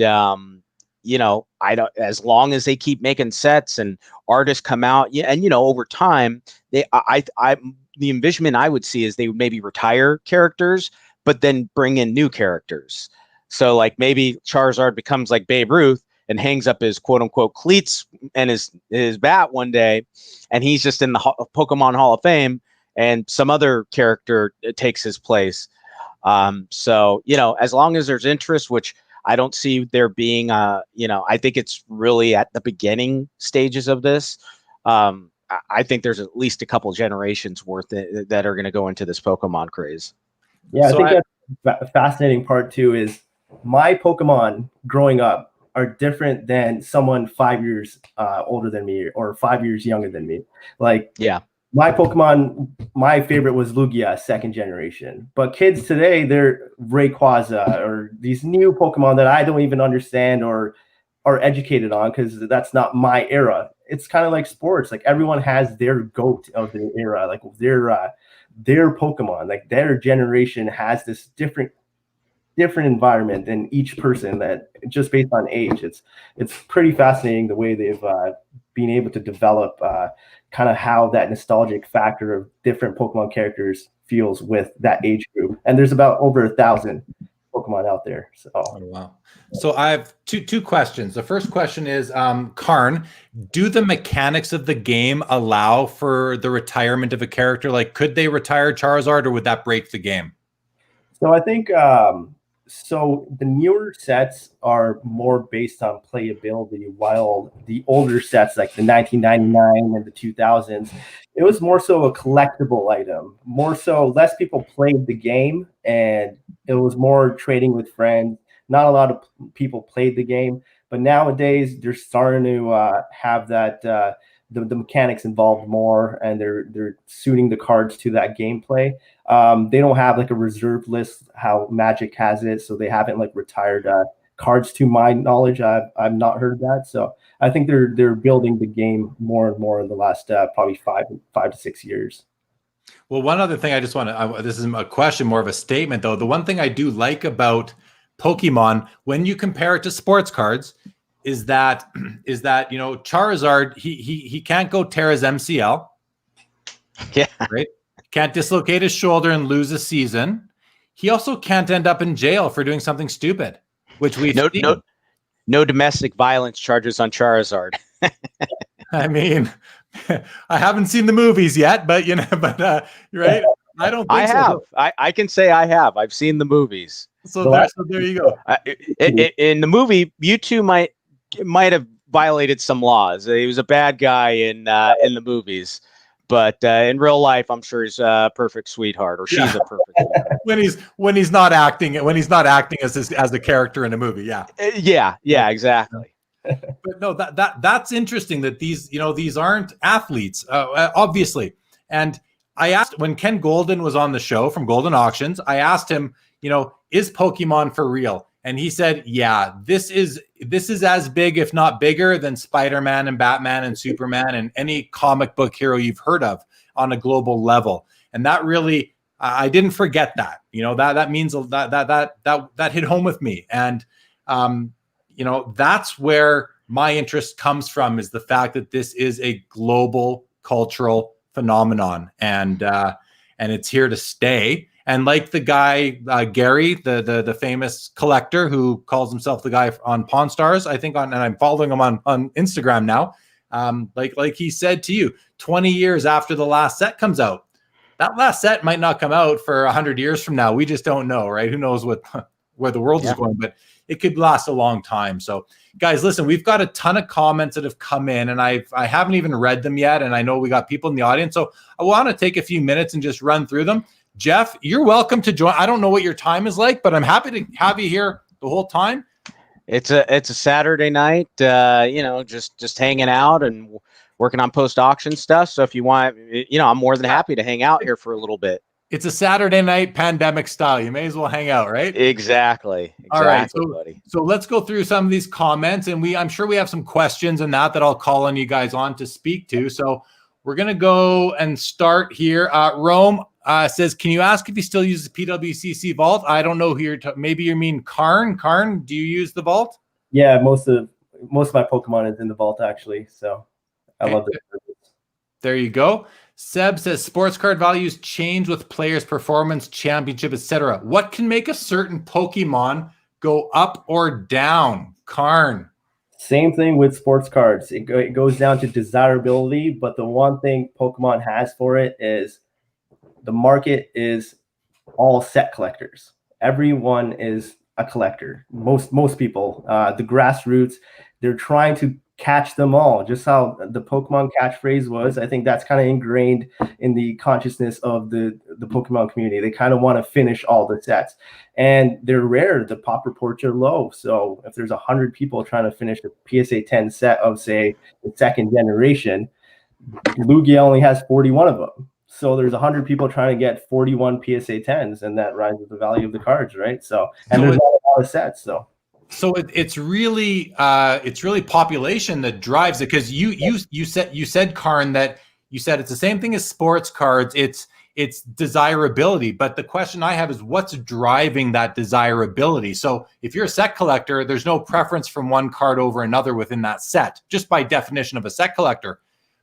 I don't, as long as they keep making sets and artists come out, and over time, the envisionment I would see is they would maybe retire characters, but then bring in new characters. So, like, maybe Charizard becomes like Babe Ruth and hangs up his quote unquote cleats and his bat one day, and he's just in the Pokemon Hall of Fame, and some other character takes his place. So, as long as there's interest, which I don't see there being, I think it's really at the beginning stages of this. I think there's at least a couple generations worth that are going to go into this Pokemon craze. Yeah, I think that's a fascinating part too, is my Pokemon growing up are different than someone 5 years older than me or 5 years younger than me. Like, yeah. My Pokemon, my favorite was Lugia, second generation. But kids today, they're Rayquaza or these new Pokemon that I don't even understand or are educated on, because that's not my era. It's kind of like sports. Like, everyone has their GOAT of their era, like their Pokemon. Like, their generation has this different environment than each person, that just based on age. It's pretty fascinating the way they've been able to develop kind of how that nostalgic factor of different Pokemon characters feels with that age group. And there's about over 1,000 Pokemon out there. So wow. So I have two questions. The first question is, Karn, do the mechanics of the game allow for the retirement of a character? Like, could they retire Charizard, or would that break the game? So I think so the newer sets are more based on playability, while the older sets, like the 1999 and the 2000s, it was more so a collectible item. More so, less people played the game, and it was more trading with friends. Not a lot of people played the game, but nowadays they're starting to have that the mechanics involved more, and they're suiting the cards to that gameplay. They don't have like a reserve list how Magic has it, so they haven't like retired cards to my knowledge. I've not heard that, so I think they're building the game more and more in the last probably five to 6 years. Well, one other thing I just want to, this is a question, more of a statement though. The one thing I do like about Pokemon, when you compare it to sports cards, is that Charizard, he can't go tear his MCL. Yeah. Right. Can't dislocate his shoulder and lose a season. He also can't end up in jail for doing something stupid, which we've seen. No domestic violence charges on Charizard. I mean, I haven't seen the movies yet, but you're right. I don't think I have. So. I can say I have. I've seen the movies. So there you go. In the movie, Mewtwo might have violated some laws. He was a bad guy in the movies, but in real life, I'm sure he's a perfect sweetheart, or she's a perfect sweetheart. when he's not acting as the character in a movie. Yeah, exactly. But no, that's interesting that these aren't athletes, obviously, and I asked when Ken Golden was on the show from Golden Auctions, I asked him, is Pokemon for real? And he said, yeah, this is as big, if not bigger, than Spider-Man and Batman and Superman and any comic book hero you've heard of on a global level. And that really, I didn't forget that. That means that hit home with me. And that's where my interest comes from, is the fact that this is a global cultural phenomenon, and it's here to stay. And like the guy Gary, the famous collector who calls himself the guy on Pawn Stars, I think, and I'm following him on Instagram now. Like he said to you, 20 years after the last set comes out, that last set might not come out for 100 years from now. We just don't know, right? Who knows where the world is going, but it could last a long time. So guys, listen, we've got a ton of comments that have come in, and I haven't even read them yet. And I know we got people in the audience. So I want to take a few minutes and just run through them. Jeff, you're welcome to join. I don't know what your time is like, but I'm happy to have you here the whole time. It's a Saturday night, just hanging out and working on post-auction stuff. So if you want, I'm more than happy to hang out here for a little bit. It's a Saturday night pandemic style. You may as well hang out, right? Exactly. All right. Buddy. So let's go through some of these comments, and I'm sure we have some questions and that I'll call on you guys on to speak to. So we're going to go and start here. Rome says, can you ask if he still uses PWCC Vault? I don't know who you're maybe you mean Karn. Karn, do you use the Vault? Yeah, most of my Pokemon is in the Vault, actually. So I love it. There you go. Seb says sports card values change with players' performance, championship, etc. What can make a certain Pokemon go up or down? Karn. Same thing with sports cards. It goes down to desirability, but the one thing Pokemon has for it is the market is all set collectors. Everyone is a collector. Most people, the grassroots, they're trying to catch them all, just how the Pokemon catchphrase was. I think that's kind of ingrained in the consciousness of the Pokemon community. They kind of want to finish all the sets, and they're rare. The pop reports are low. So if there's 100 people trying to finish a PSA 10 set of, say, the second generation, Lugia only has 41 of them. So there's 100 people trying to get 41 PSA 10s, and that rises the value of the cards, right? So, and there's not a lot of sets, So it's really population that drives it, because you said Karn, that you said it's the same thing as sports cards. It's desirability, but the question I have is what's driving that desirability? So if you're a set collector, there's no preference from one card over another within that set, just by definition of a set collector.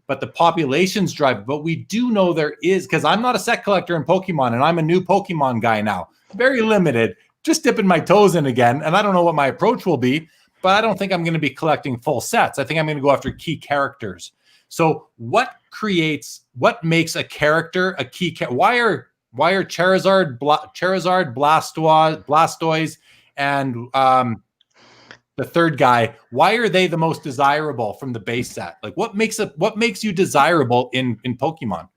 But the populations drive. But we do know there is, because I'm not a set collector in Pokemon, and I'm a new Pokemon guy now, very limited. Just dipping my toes in again, and I don't know what my approach will be, but I don't think I'm going to be collecting full sets. I think I'm going to go after key characters. So what makes a character a key why are Charizard, Blastoise, and the third guy, why are they the most desirable from the base set? Like what makes you desirable in Pokemon?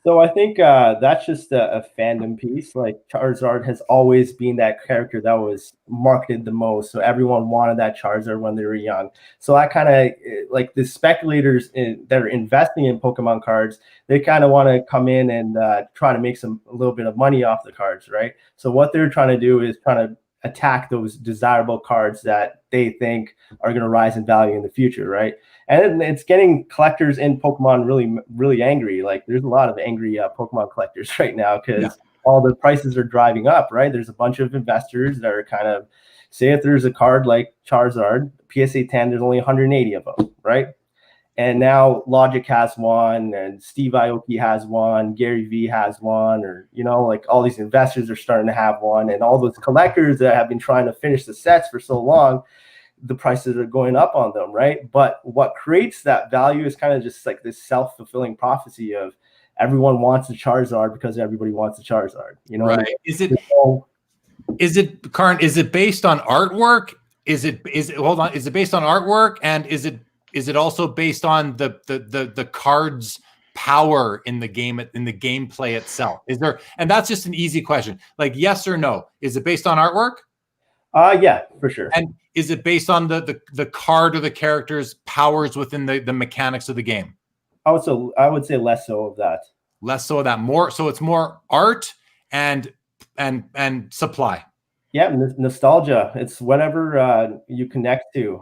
So I think that's just a fandom piece. Like Charizard has always been that character that was marketed the most. So everyone wanted that Charizard when they were young. So I kind of like the speculators that are investing in Pokemon cards, they kind of want to come in and try to make a little bit of money off the cards, right? So what they're trying to do is trying to attack those desirable cards that they think are going to rise in value in the future, right? And it's getting collectors in Pokemon really, really angry. Like there's a lot of angry Pokemon collectors right now because all the prices are driving up, right? There's a bunch of investors that are kind of, say if there's a card like Charizard, PSA 10, there's only 180 of them, right? And now Logic has one, and Steve Aoki has one, Gary Vee has one, or, like all these investors are starting to have one. And all those collectors that have been trying to finish the sets for so long, the prices are going up on them, right? But what creates that value is kind of just like this self-fulfilling prophecy of everyone wants a Charizard because everybody wants a Charizard, Right. Is it Karn, is it based on artwork? Is it based on artwork? And is it also based on the card's power in the game, in the gameplay itself? And that's just an easy question. Like yes or no. Is it based on artwork? Yeah, for sure. And is it based on the card or the character's powers within the mechanics of the game? I would say less so of that. less so that more. So it's more art and supply. Yeah, nostalgia. It's whatever you connect to,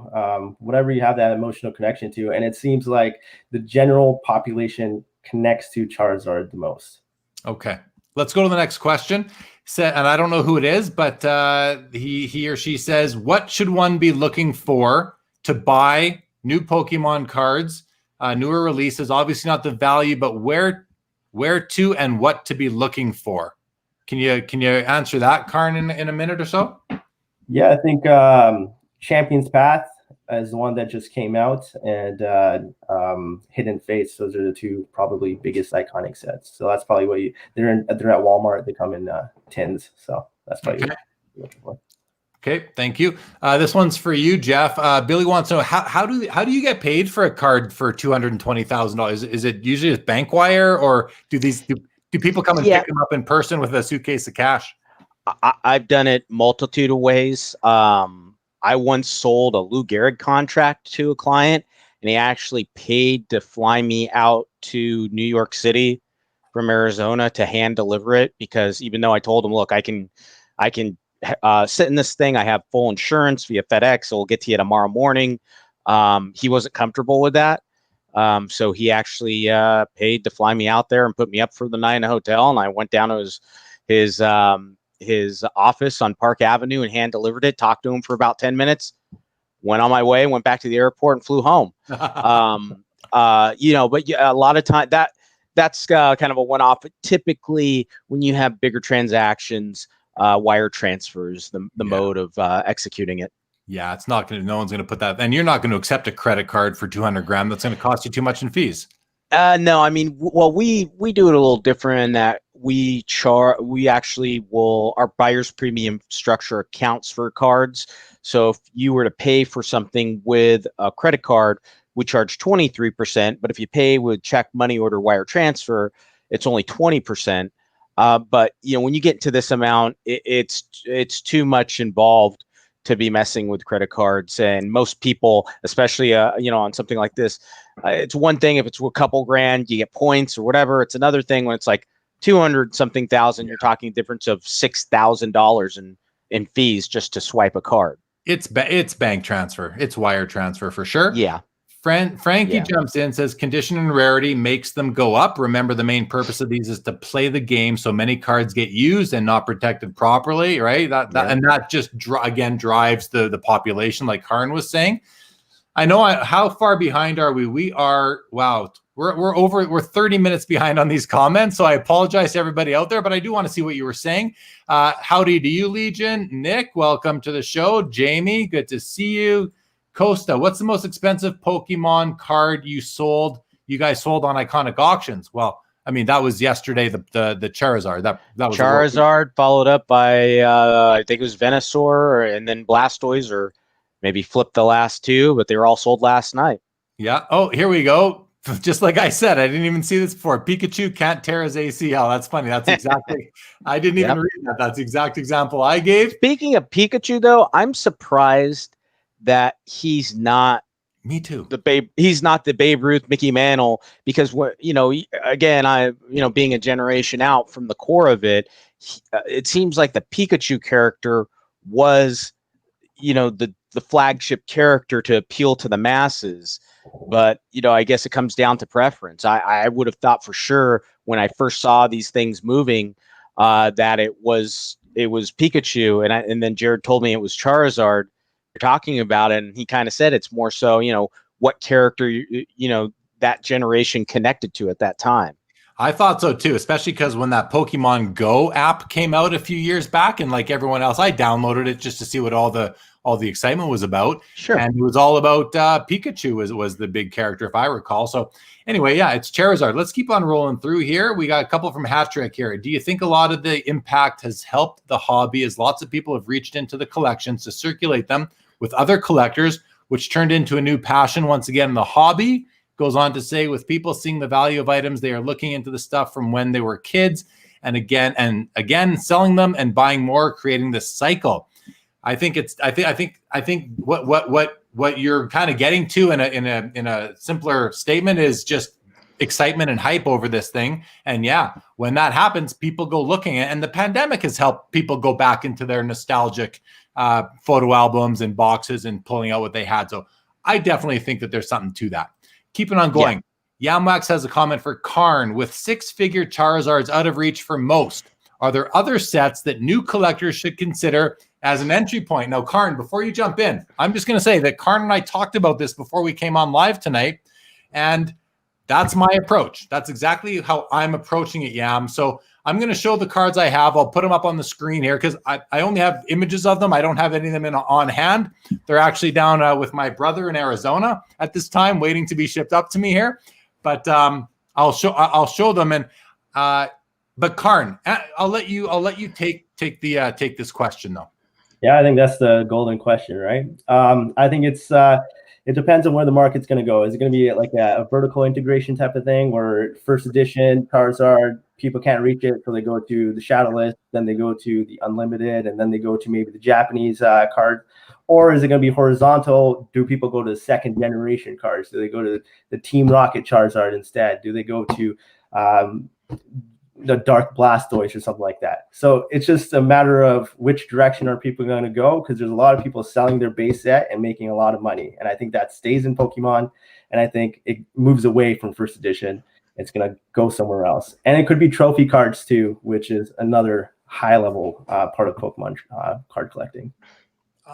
whatever you have that emotional connection to. And it seems like the general population connects to Charizard the most. Okay, let's go to the next question. And I don't know who it is, but he or she says, what should one be looking for to buy new Pokemon cards, newer releases? Obviously not the value, but where to and what to be looking for. Can you answer that, Karn, in a minute or so? Yeah, I think Champion's Path is the one that just came out, and Hidden Fates. Those are the two probably biggest iconic sets. So that's probably what they're at Walmart. They come in tins. So that's probably what you're looking for. Okay, thank you. This one's for you, Jeff. Billy wants to know how do you get paid for a card for $220,000? Is it usually with bank wire, or do people come and pick them up in person with a suitcase of cash? I've done it multitude of ways. I once sold a Lou Gehrig contract to a client, and he actually paid to fly me out to New York City from Arizona to hand deliver it, because even though I told him, look, I can sit in this thing, I have full insurance via FedEx, so we'll get to you tomorrow morning. He wasn't comfortable with that. So he actually paid to fly me out there and put me up for the night in a hotel. And I went down to his office on Park Avenue and hand delivered it, talked to him for about 10 minutes, went on my way, went back to the airport and flew home. But a lot of time that's kind of a one-off. Typically when you have bigger transactions, wire transfers, the mode of executing it. Yeah, it's not going to, no one's going to put that, and you're not going to accept a credit card for 200 grand. That's going to cost you too much in fees. No, I mean, well, we do it a little different in that we actually will, our buyer's premium structure accounts for cards. So if you were to pay for something with a credit card, we charge 23%, but if you pay with check, money order, wire transfer, it's only 20%. But when you get to this amount, it's too much involved to be messing with credit cards. And most people, especially on something like this, it's one thing if it's a couple grand, you get points or whatever. It's another thing when it's like 200 something thousand, you're talking difference of $6,000 in fees just to swipe a card. It's bank transfer. It's wire transfer for sure. Yeah. Frankie jumps in, says condition and rarity makes them go up. Remember, the main purpose of these is to play the game, so many cards get used and not protected properly, right? And that just again drives the population, like Karn was saying. I know. How far behind are we? We are, wow, we're 30 minutes behind on these comments, so I apologize to everybody out there, but I do want to see what you were saying. Howdy to you, Legion. Nick, welcome to the show. Jamie, good to see you. Costa, what's the most expensive Pokemon card you guys sold on iconic auctions? Well, I mean, that was yesterday, the Charizard. That was Charizard, followed up by I think it was Venusaur and then Blastoise, or maybe flipped the last two, but they were all sold last night. Yeah. Oh, here we go. Just like I said, I didn't even see this before. Pikachu can't tear his ACL. That's funny. That's exactly. I didn't even read that. That's the exact example I gave. Speaking of Pikachu, though, I'm surprised that he's not. Me too. He's not the Babe Ruth, Mickey Mantle, because again, being a generation out from the core of it, it seems like the Pikachu character was, the flagship character to appeal to the masses. But I guess it comes down to preference. I would have thought for sure when I first saw these things moving that it was Pikachu, and then Jared told me it was Charizard. Talking about it, and he kind of said it's more so what character that generation connected to at that time. I thought so too, especially because when that Pokemon Go app came out a few years back, and like everyone else, I downloaded it just to see what all the excitement was about. Sure. And it was all about Pikachu was the big character, if I recall. So anyway, yeah, it's Charizard. Let's keep on rolling through here. We got a couple from Hattrick here. Do you think a lot of the impact has helped the hobby, as lots of people have reached into the collections to circulate them with other collectors, which turned into a new passion once again in the hobby? Goes on to say, with people seeing the value of items, they are looking into the stuff from when they were kids, and again selling them and buying more, creating this cycle. I think what you're kind of getting to in a simpler statement is just excitement and hype over this thing. And yeah, when that happens, people go looking at, and the pandemic has helped people go back into their nostalgic photo albums and boxes and pulling out what they had. So I definitely think that there's something to that. Keeping on going. Yeah. Yamwax has a comment for Karn. With 6-figure Charizards out of reach for most, are there other sets that new collectors should consider as an entry point? Now, Karn, before you jump in, I'm just going to say that Karn and I talked about this before we came on live tonight, and that's my approach. That's exactly how I'm approaching it, Yam. So I'm going to show the cards I have. I'll put them up on the screen here because I only have images of them. I don't have any of them on hand. They're actually down with my brother in Arizona at this time, waiting to be shipped up to me here. But I'll show them. And but Karn, I'll let you take this question though. Yeah, I think that's the golden question, right? I think it depends on where the market's going to go. Is it going to be like a vertical integration type of thing where first edition Charizard, people can't reach it, so they go to the Shadowless, then they go to the Unlimited, and then they go to maybe the Japanese card? Or is it going to be horizontal? Do people go to the second generation cards? Do they go to the Team Rocket Charizard instead? Do they go to the Dark Blastoise or something like that? So it's just a matter of which direction are people going to go, because there's a lot of people selling their base set and making a lot of money. And I think that stays in Pokemon, and I think it moves away from first edition. It's going to go somewhere else. And it could be trophy cards too, which is another high level part of Pokemon card collecting.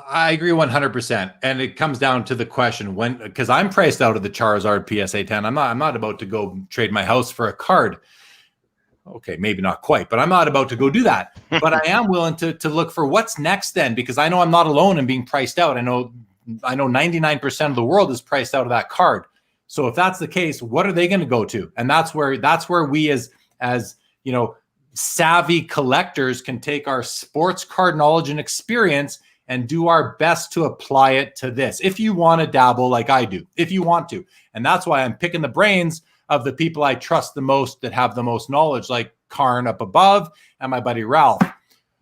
I agree 100%. And it comes down to the question because I'm priced out of the Charizard PSA 10. I'm not about to go trade my house for a card. Okay, maybe not quite, but I'm not about to go do that. But I am willing to look for what's next then, because I know I'm not alone in being priced out. I know 99% of the world is priced out of that card. So if that's the case, what are they going to go to? And that's where we as savvy collectors can take our sports card knowledge and experience and do our best to apply it to this. If you want to dabble like I do, if you want to. And that's why I'm picking the brains of the people I trust the most that have the most knowledge, like Karn up above and my buddy Ralph.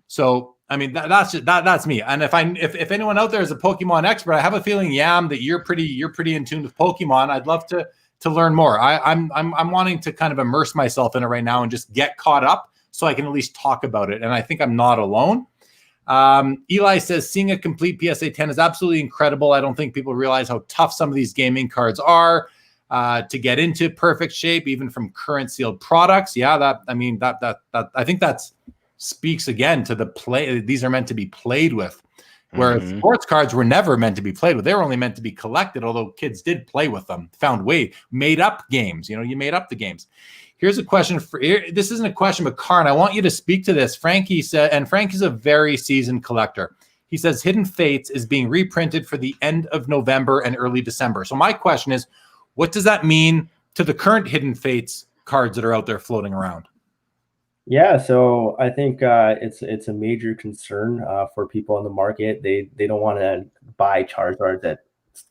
So, I mean, that's me. And if anyone out there is a Pokemon expert, I have a feeling, Yam, that you're pretty in tune with Pokemon. I'd love to learn more. I'm wanting to kind of immerse myself in it right now and just get caught up so I can at least talk about it. And I think I'm not alone. Eli says, seeing a complete PSA 10 is absolutely incredible. I don't think people realize how tough some of these gaming cards are to get into perfect shape, even from current sealed products. Yeah, I think that's speaks again to the play. These are meant to be played with, whereas sports cards were never meant to be played with. They were only meant to be collected, although kids did play with them, made up games. You made up the games. Here's a question this isn't a question, but Karn, I want you to speak to this. Frankie said, and Frankie's a very seasoned collector. He says Hidden Fates is being reprinted for the end of November and early December. So my question is, what does that mean to the current Hidden Fates cards that are out there floating around? Yeah, so I think it's a major concern for people in the market. They don't want to buy Charizards at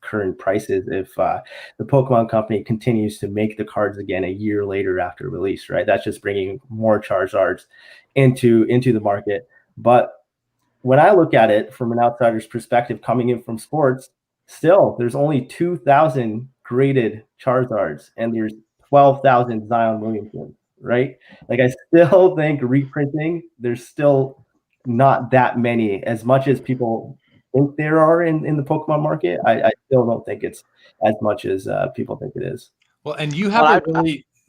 current prices if the Pokemon Company continues to make the cards again a year later after release, right? That's just bringing more Charizards into the market. But when I look at it from an outsider's perspective, coming in from sports, still there's only 2,000 graded Charizards and there's 12,000 Zion Williamsons, right? Like, I still think reprinting, there's still not that many, as much as people think there are in the Pokemon market. I still don't think it's as much as people think it is. Well, and you have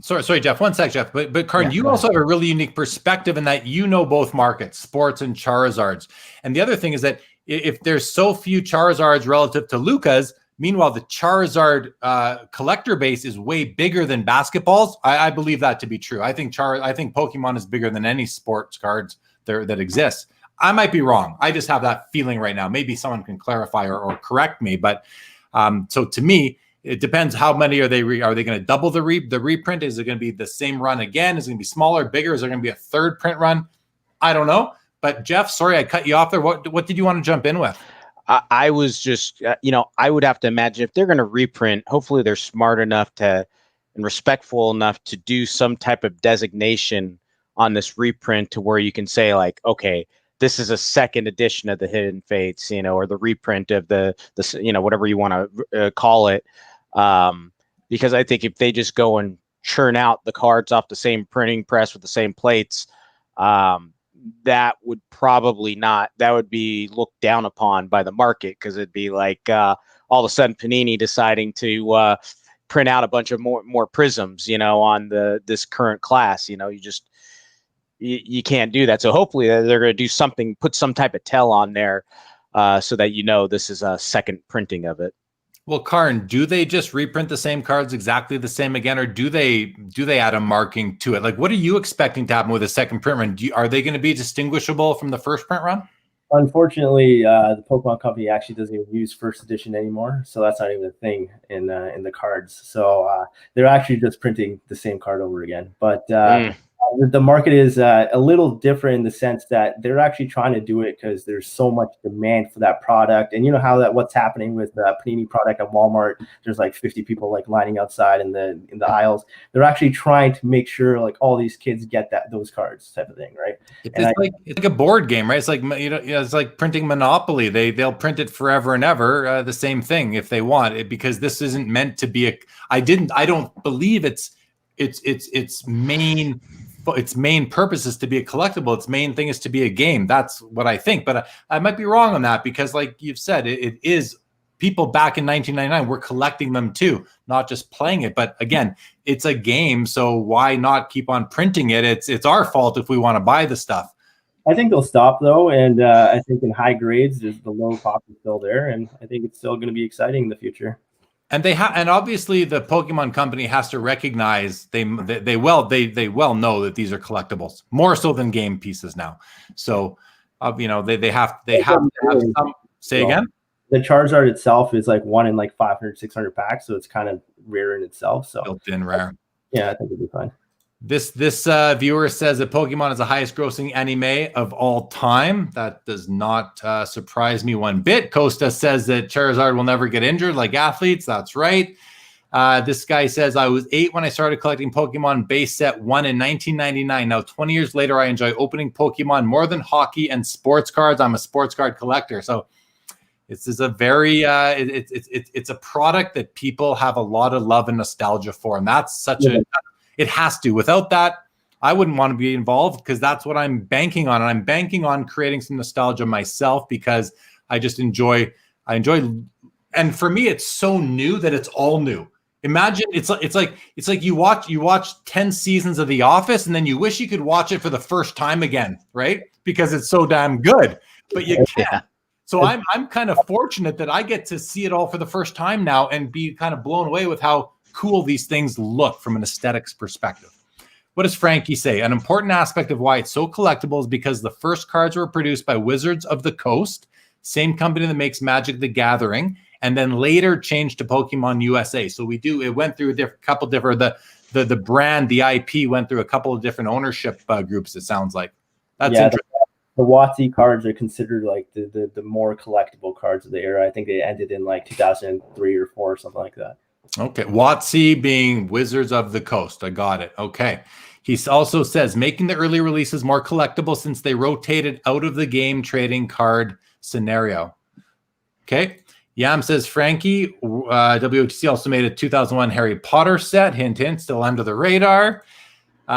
sorry, Jeff, one sec, Jeff, but Karn, you also have a really unique perspective in that you know both markets, sports and Charizards. And the other thing is that if there's so few Charizards relative to Luca's, meanwhile, the Charizard collector base is way bigger than basketballs. I believe that to be true. I think Pokemon is bigger than any sports cards there that exists. I might be wrong. I just have that feeling right now. Maybe someone can clarify or correct me. But so to me, it depends how many are they going to double the reprint? Is it going to be the same run again? Is it going to be smaller, bigger? Is there going to be a third print run? I don't know. But Jeff, sorry, I cut you off there. What did you want to jump in with? I was just, I would have to imagine if they're going to reprint, hopefully they're smart enough and respectful enough to do some type of designation on this reprint to where you can say, like, okay, this is a second edition of the Hidden Fates, or the reprint of the whatever you want to call it. Because I think if they just go and churn out the cards off the same printing press with the same plates, that would probably not, that would be looked down upon by the market, because it'd be like all of a sudden Panini deciding to print out a bunch of more prisms, on this current class. You can't do that. So hopefully they're going to do something, put some type of tell on there, so that this is a second printing of it. Well, Karn, do they just reprint the same cards exactly the same again, or do they add a marking to it? Like, what are you expecting to happen with a second print run? Are they going to be distinguishable from the first print run? Unfortunately, the Pokemon Company actually doesn't even use first edition anymore, so that's not even a thing in the cards. So they're actually just printing the same card over again. But the market is a little different in the sense that they're actually trying to do it because there's so much demand for that product. And you know how what's happening with the Panini product at Walmart, there's like 50 people like lining outside in the aisles. They're actually trying to make sure like all these kids get those cards type of thing, right? It's like a board game, right? It's like, it's like printing Monopoly. They'll print it forever and ever, the same thing if they want it, because this isn't meant to be I don't believe its main purpose is to be a collectible. Its main thing is to be a game. That's what I think, but I might be wrong on that, because like you've said, it is, people back in 1999 were collecting them too, not just playing it. But again, it's a game, so why not keep on printing it? It's our fault if we want to buy the stuff. I think they'll stop though, and I think in high grades, there's the low pop is still there, and I think it's still going to be exciting in the future. And and obviously the Pokemon Company has to recognize they well know that these are collectibles, more so than game pieces now. So they have to have some. Say again. The Charizard itself is like 1 in like 500, 600 packs, so it's kind of rare in itself. So built-in rare. Yeah, I think it'll be fine. This viewer says that Pokemon is the highest grossing anime of all time. That does not surprise me one bit. Costa says that Charizard will never get injured like athletes. That's right. This guy says, I was 8 when I started collecting Pokemon base set 1 in 1999. Now, 20 years later, I enjoy opening Pokemon more than hockey and sports cards. I'm a sports card collector. So this is a very, it's a product that people have a lot of love and nostalgia for. And that's such it has to. Without that, I wouldn't want to be involved, because that's what I'm banking on. And I'm banking on creating some nostalgia myself, because I just enjoy, and for me, it's so new that it's all new. Imagine it's like you watch 10 seasons of The Office, and then you wish you could watch it for the first time again, right? Because it's so damn good, but you can't. Yeah. So I'm kind of fortunate that I get to see it all for the first time now and be kind of blown away with how cool these things look from an aesthetics perspective. What does Frankie say? An important aspect of why it's so collectible is because the first cards were produced by Wizards of the Coast, same company that makes Magic the Gathering, and then later changed to Pokemon USA. So it went through the brand, the IP went through a couple of different ownership groups, it sounds like. That's interesting. The WotC cards are considered like the more collectible cards of the era. I think they ended in like 2003 or 4 or something like that. Okay, WotC being Wizards of the Coast. I got it. Okay. He also says, making the early releases more collectible since they rotated out of the game trading card scenario. Okay. Yam says, Frankie, WOTC also made a 2001 Harry Potter set. Hint, hint, still under the radar.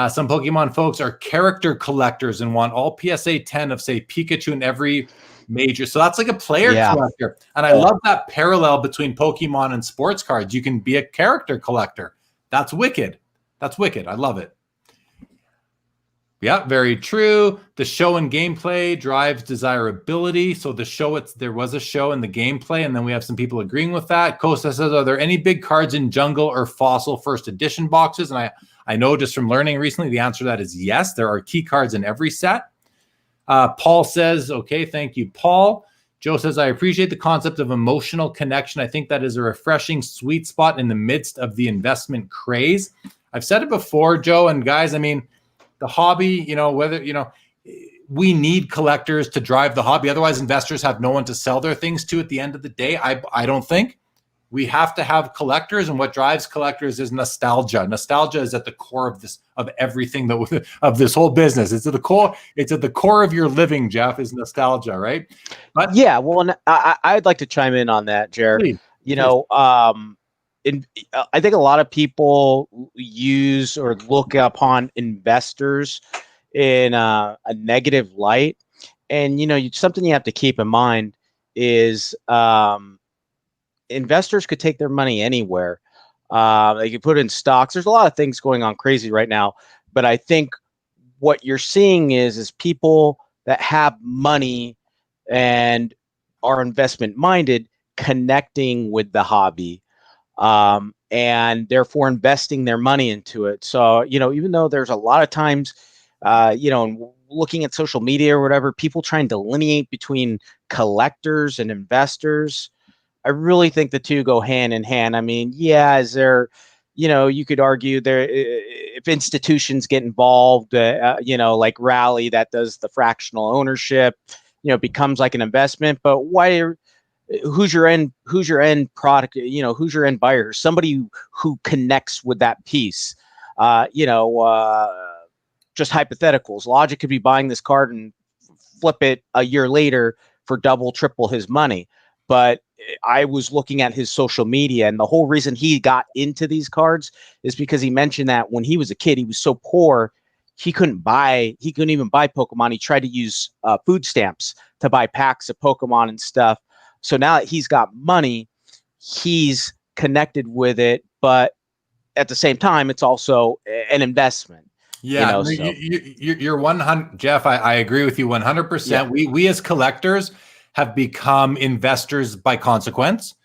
Some Pokemon folks are character collectors and want all PSA 10 of, say, Pikachu in every major. So that's like a player collector. And I love that parallel between Pokemon and sports cards. You can be a character collector. That's wicked. That's wicked. I love it. Yeah, very true. The show and gameplay drives desirability. So the show, there was a show and the gameplay, and then we have some people agreeing with that. Costa says, are there any big cards in Jungle or Fossil first edition boxes? And I know just from learning recently, the answer to that is yes. There are key cards in every set. Paul says, okay, thank you, Paul. Joe says, I appreciate the concept of emotional connection. I think that is a refreshing sweet spot in the midst of the investment craze. I've said it before, Joe, and guys, I mean, the hobby, we need collectors to drive the hobby. Otherwise, investors have no one to sell their things to at the end of the day. I don't think. We have to have collectors, and what drives collectors is nostalgia. Nostalgia is at the core of everything of this whole business. It's at the core. It's at the core of your living, Jeff. Is nostalgia, right? But yeah, well, and I'd like to chime in on that, Jared. Please. I think a lot of people use or look upon investors in a negative light. And, something you have to keep in mind is investors could take their money anywhere. They could put it in stocks. There's a lot of things going on crazy right now. But I think what you're seeing is people that have money and are investment minded connecting with the hobby, and therefore investing their money into it. So, even though there's a lot of times, looking at social media or whatever, people trying to delineate between collectors and investors, I really think the two go hand in hand. I mean, yeah, is there, you could argue there, if institutions get involved, like Rally that does the fractional ownership, becomes like an investment. But who's your end product? Who's your end buyer? Somebody who connects with that piece. Just hypotheticals. Logic could be buying this card and flip it a year later for double, triple his money. But I was looking at his social media, and the whole reason he got into these cards is because he mentioned that when he was a kid, he was so poor, he couldn't even buy Pokemon. He tried to use food stamps to buy packs of Pokemon and stuff. So now that he's got money, he's connected with it, but at the same time, it's also an investment. Yeah, you're 100, Jeff. I agree with you 100%. Yeah. We as collectors have become investors by consequence.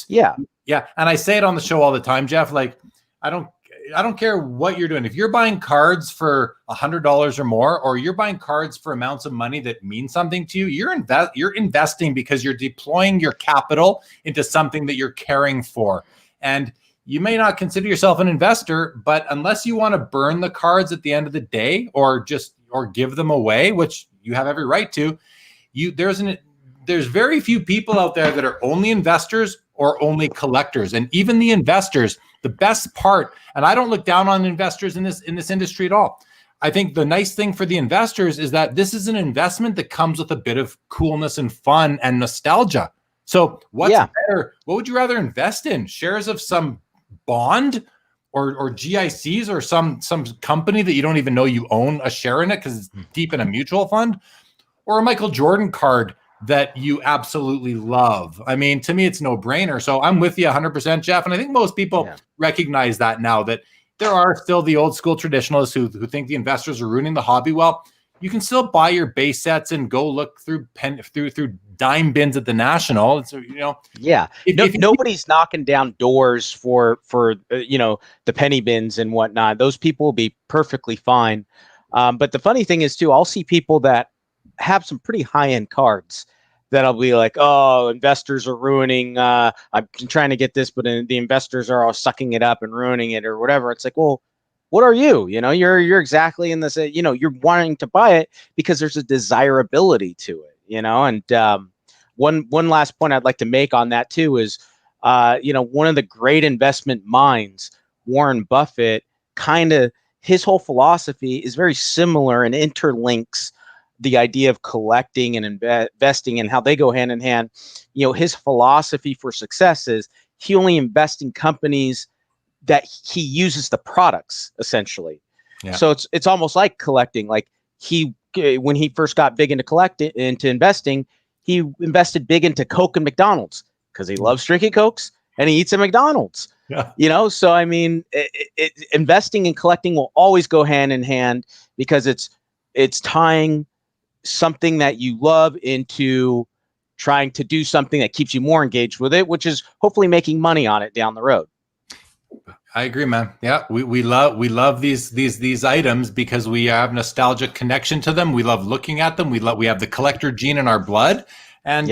Yeah. And I say it on the show all the time, Jeff. Like, I don't care what you're doing. If you're buying cards for $100 or more, or you're buying cards for amounts of money that mean something to you, you're investing because you're deploying your capital into something that you're caring for. And you may not consider yourself an investor, but unless you want to burn the cards at the end of the day, or give them away, which you have every right to, there's very few people out there that are only investors or only collectors. And even the investors, the best part, and I don't look down on investors in this industry at all. I think the nice thing for the investors is that this is an investment that comes with a bit of coolness and fun and nostalgia. So what's better? What would you rather invest in? Shares of some bond or GICs or some company that you don't even know you own a share in it because it's deep in a mutual fund, or a Michael Jordan card that you absolutely love? I mean, to me, it's no brainer. So I'm with you 100%, Jeff. And I think most people recognize that now, that there are still the old school traditionalists who think the investors are ruining the hobby. Well, you can still buy your base sets and go look through dime bins at the National. So, nobody's knocking down doors for the penny bins and whatnot. Those people will be perfectly fine. But the funny thing is too, I'll see people that have some pretty high end cards that I'll be like, oh, investors are ruining. I'm trying to get this, but the investors are all sucking it up and ruining it or whatever. It's like, well, what are you? You're exactly in this. You're wanting to buy it because there's a desirability to it. And one last point I'd like to make on that too is, one of the great investment minds, Warren Buffett, his whole philosophy is very similar and interlinks the idea of collecting and investing and how they go hand in hand. His philosophy for success is he only invests in companies that he uses the products essentially. Yeah. So it's almost like collecting. Like when he first got big into investing, he invested big into Coke and McDonald's because he loves drinking Cokes and he eats at McDonald's. Yeah. So I mean, investing and collecting will always go hand in hand because it's tying something that you love into trying to do something that keeps you more engaged with it, which is hopefully making money on it down the road. I agree, man. Yeah, we love these items because we have nostalgic connection to them. We love looking at them. We have the collector gene in our blood, and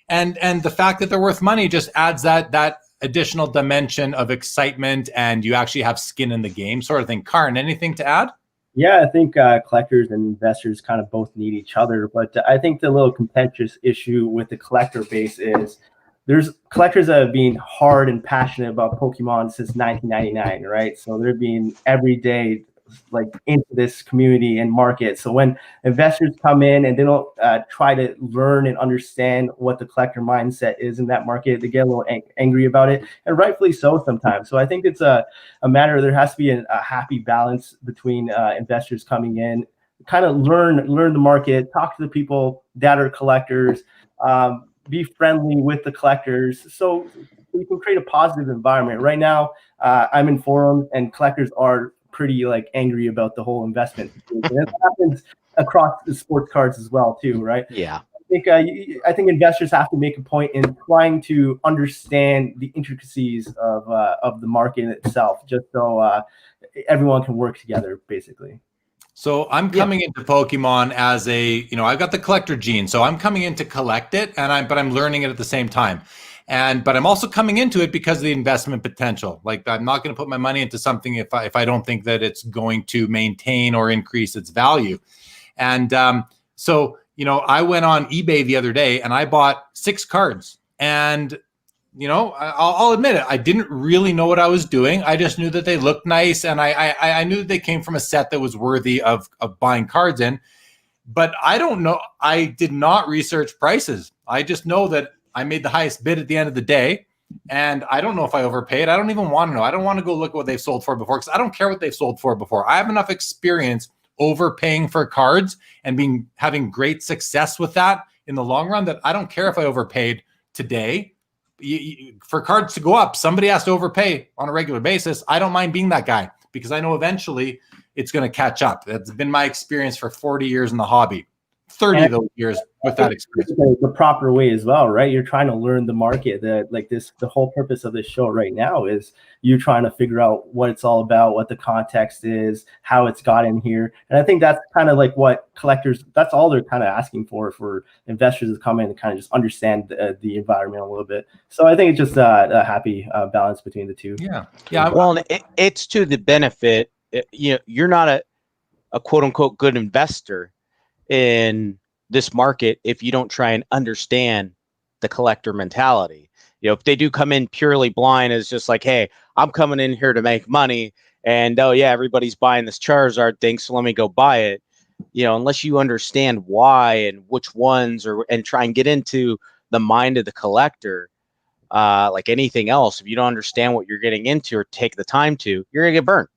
and the fact that they're worth money just adds that additional dimension of excitement, and you actually have skin in the game, sort of thing. Karn, anything to add? Yeah, I think collectors and investors kind of both need each other, but I think the little contentious issue with the collector base is there's collectors that have been hard and passionate about Pokemon since 1999, right? So they're being every day like into this community and market. So when investors come in and they don't try to learn and understand what the collector mindset is in that market, they get a little angry about it, and rightfully so sometimes. So I think it's a matter, there has to be a happy balance between investors coming in, kind of learn the market, talk to the people that are collectors, be friendly with the collectors, so we can create a positive environment. Right now, I'm in forums, and collectors are pretty like angry about the whole investment. And it happens across the sports cards as well, too, right? Yeah. I think investors have to make a point in trying to understand the intricacies of the market itself, just so everyone can work together, basically. So I'm coming into Pokemon as a, I've got the collector gene, so I'm coming in to collect it, but I'm learning it at the same time. But I'm also coming into it because of the investment potential. Like, I'm not going to put my money into something if I don't think that it's going to maintain or increase its value. And so, I went on eBay the other day and I bought 6 cards. And I'll admit it, I didn't really know what I was doing. I just knew that they looked nice, and I knew that they came from a set that was worthy of buying cards in. But I don't know. I did not research prices. I just know that I made the highest bid at the end of the day, and I don't know if I overpaid. I don't even want to know. I don't want to go look at what they've sold for before, because I don't care what they've sold for before. I have enough experience overpaying for cards and having great success with that in the long run that I don't care if I overpaid today. For cards to go up, somebody has to overpay on a regular basis. I don't mind being that guy, because I know eventually it's going to catch up. That's been my experience for 40 years in the hobby. 30 of those years with that experience. The proper way as well, right? You're trying to learn the market. The whole purpose of this show right now is you trying to figure out what it's all about, what the context is, how it's got in here. And I think that's kind of like what collectors, that's all they're kind of asking for investors to come in and kind of just understand the environment a little bit. So I think it's just a happy balance between the two. Yeah. Well, it's to the benefit. You're not a quote unquote good investor in this market if you don't try and understand the collector mentality. If they do come in purely blind as just like, hey, I'm coming in here to make money, and oh yeah, everybody's buying this Charizard thing, so let me go buy it. Unless you understand why and which ones, and try and get into the mind of the collector, like anything else, if you don't understand what you're getting into or take the time to, you're gonna get burned.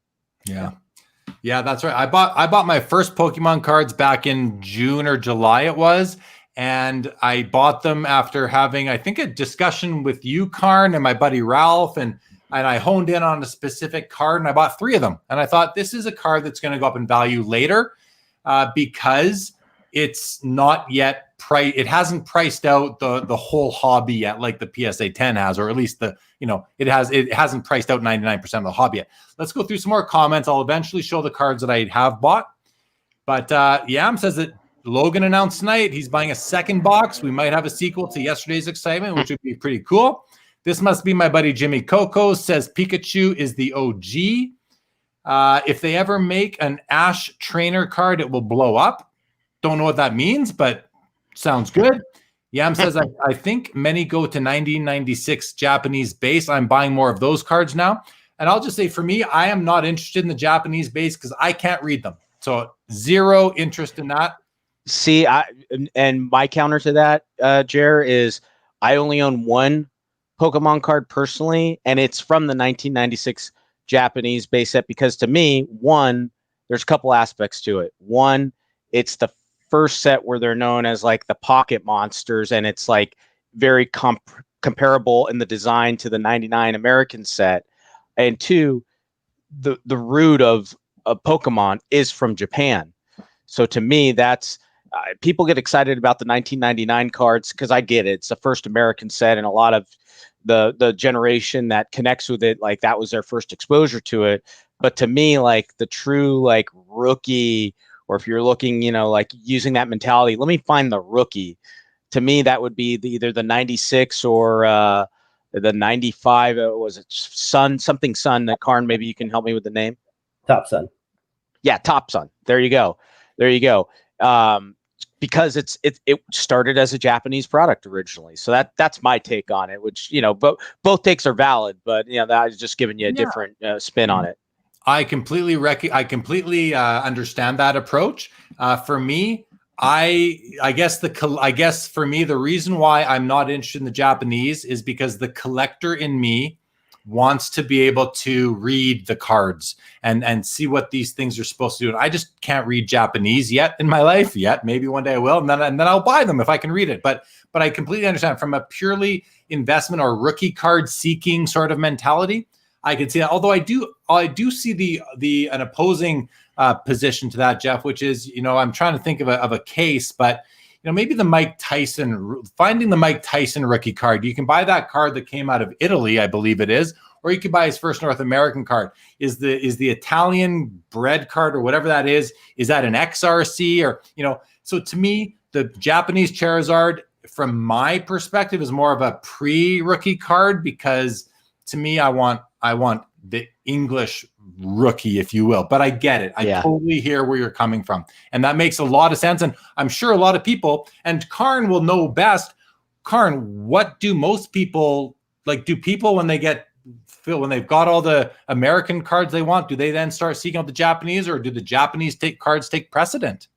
Yeah, that's right. I bought my first Pokemon cards back in June or July it was, and I bought them after having, I think, a discussion with you, Karn, and my buddy Ralph, and I honed in on a specific card, and I bought 3 of them. And I thought, this is a card that's going to go up in value later, because it's not yet it hasn't priced out the whole hobby yet, like the PSA 10 has, or at least it hasn't priced out 99% of the hobby yet. Let's go through some more comments. I'll eventually show the cards that I have bought. But Yam says that Logan announced tonight he's buying a second box. We might have a sequel to yesterday's excitement, which would be pretty cool. This must be my buddy Jimmy Coco, says Pikachu is the OG. If they ever make an Ash trainer card, it will blow up. Don't know what that means, but sounds good. Yam says, I think many go to 1996 Japanese base. I'm buying more of those cards now. And I'll just say, for me, I am not interested in the Japanese base because I can't read them. So 0 interest in that. See, and my counter to that, Jer, is I only own 1 Pokemon card personally, and it's from the 1996 Japanese base set, because to me, 1, there's a couple aspects to it. 1, it's the first set where they're known as like the pocket monsters, and it's like very comparable in the design to the 99 American set. And 2, the root of Pokemon is from Japan. So to me, that's people get excited about the 1999 cards because I get it. It's the first American set, and a lot of the generation that connects with it, like that was their first exposure to it. But to me, like the true like rookie, or if you're looking, like using that mentality, let me find the rookie. To me, that would be either the 96 or the 95. Was it Sun? Something Sun? That Karn, maybe you can help me with the name. Top Sun. Yeah, Top Sun. There you go. Because it started as a Japanese product originally. So that's my take on it. Which but both takes are valid. But I was just giving you a different spin on it. I completely understand that approach. For me, I guess for me, the reason why I'm not interested in the Japanese is because the collector in me wants to be able to read the cards and see what these things are supposed to do. And I just can't read Japanese yet in my life yet. Maybe one day I will, and then I'll buy them if I can read it. But I completely understand from a purely investment or rookie card seeking sort of mentality. I can see that. Although I do see an opposing position to that, Jeff, which is, I'm trying to think of a case, but maybe finding the Mike Tyson rookie card. You can buy that card that came out of Italy, I believe it is, or you can buy his first North American card. Is the Italian bred card or whatever that is that an XRC or, so to me, the Japanese Charizard, from my perspective, is more of a pre-rookie card, because to me, I want the English rookie, if you will. But I get it. I totally hear where you're coming from. And that makes a lot of sense. And I'm sure a lot of people, and Karn will know best. Karn, what do most people like? Do people, when they've got all the American cards they want, do they then start seeking out the Japanese, or do the Japanese cards take precedent?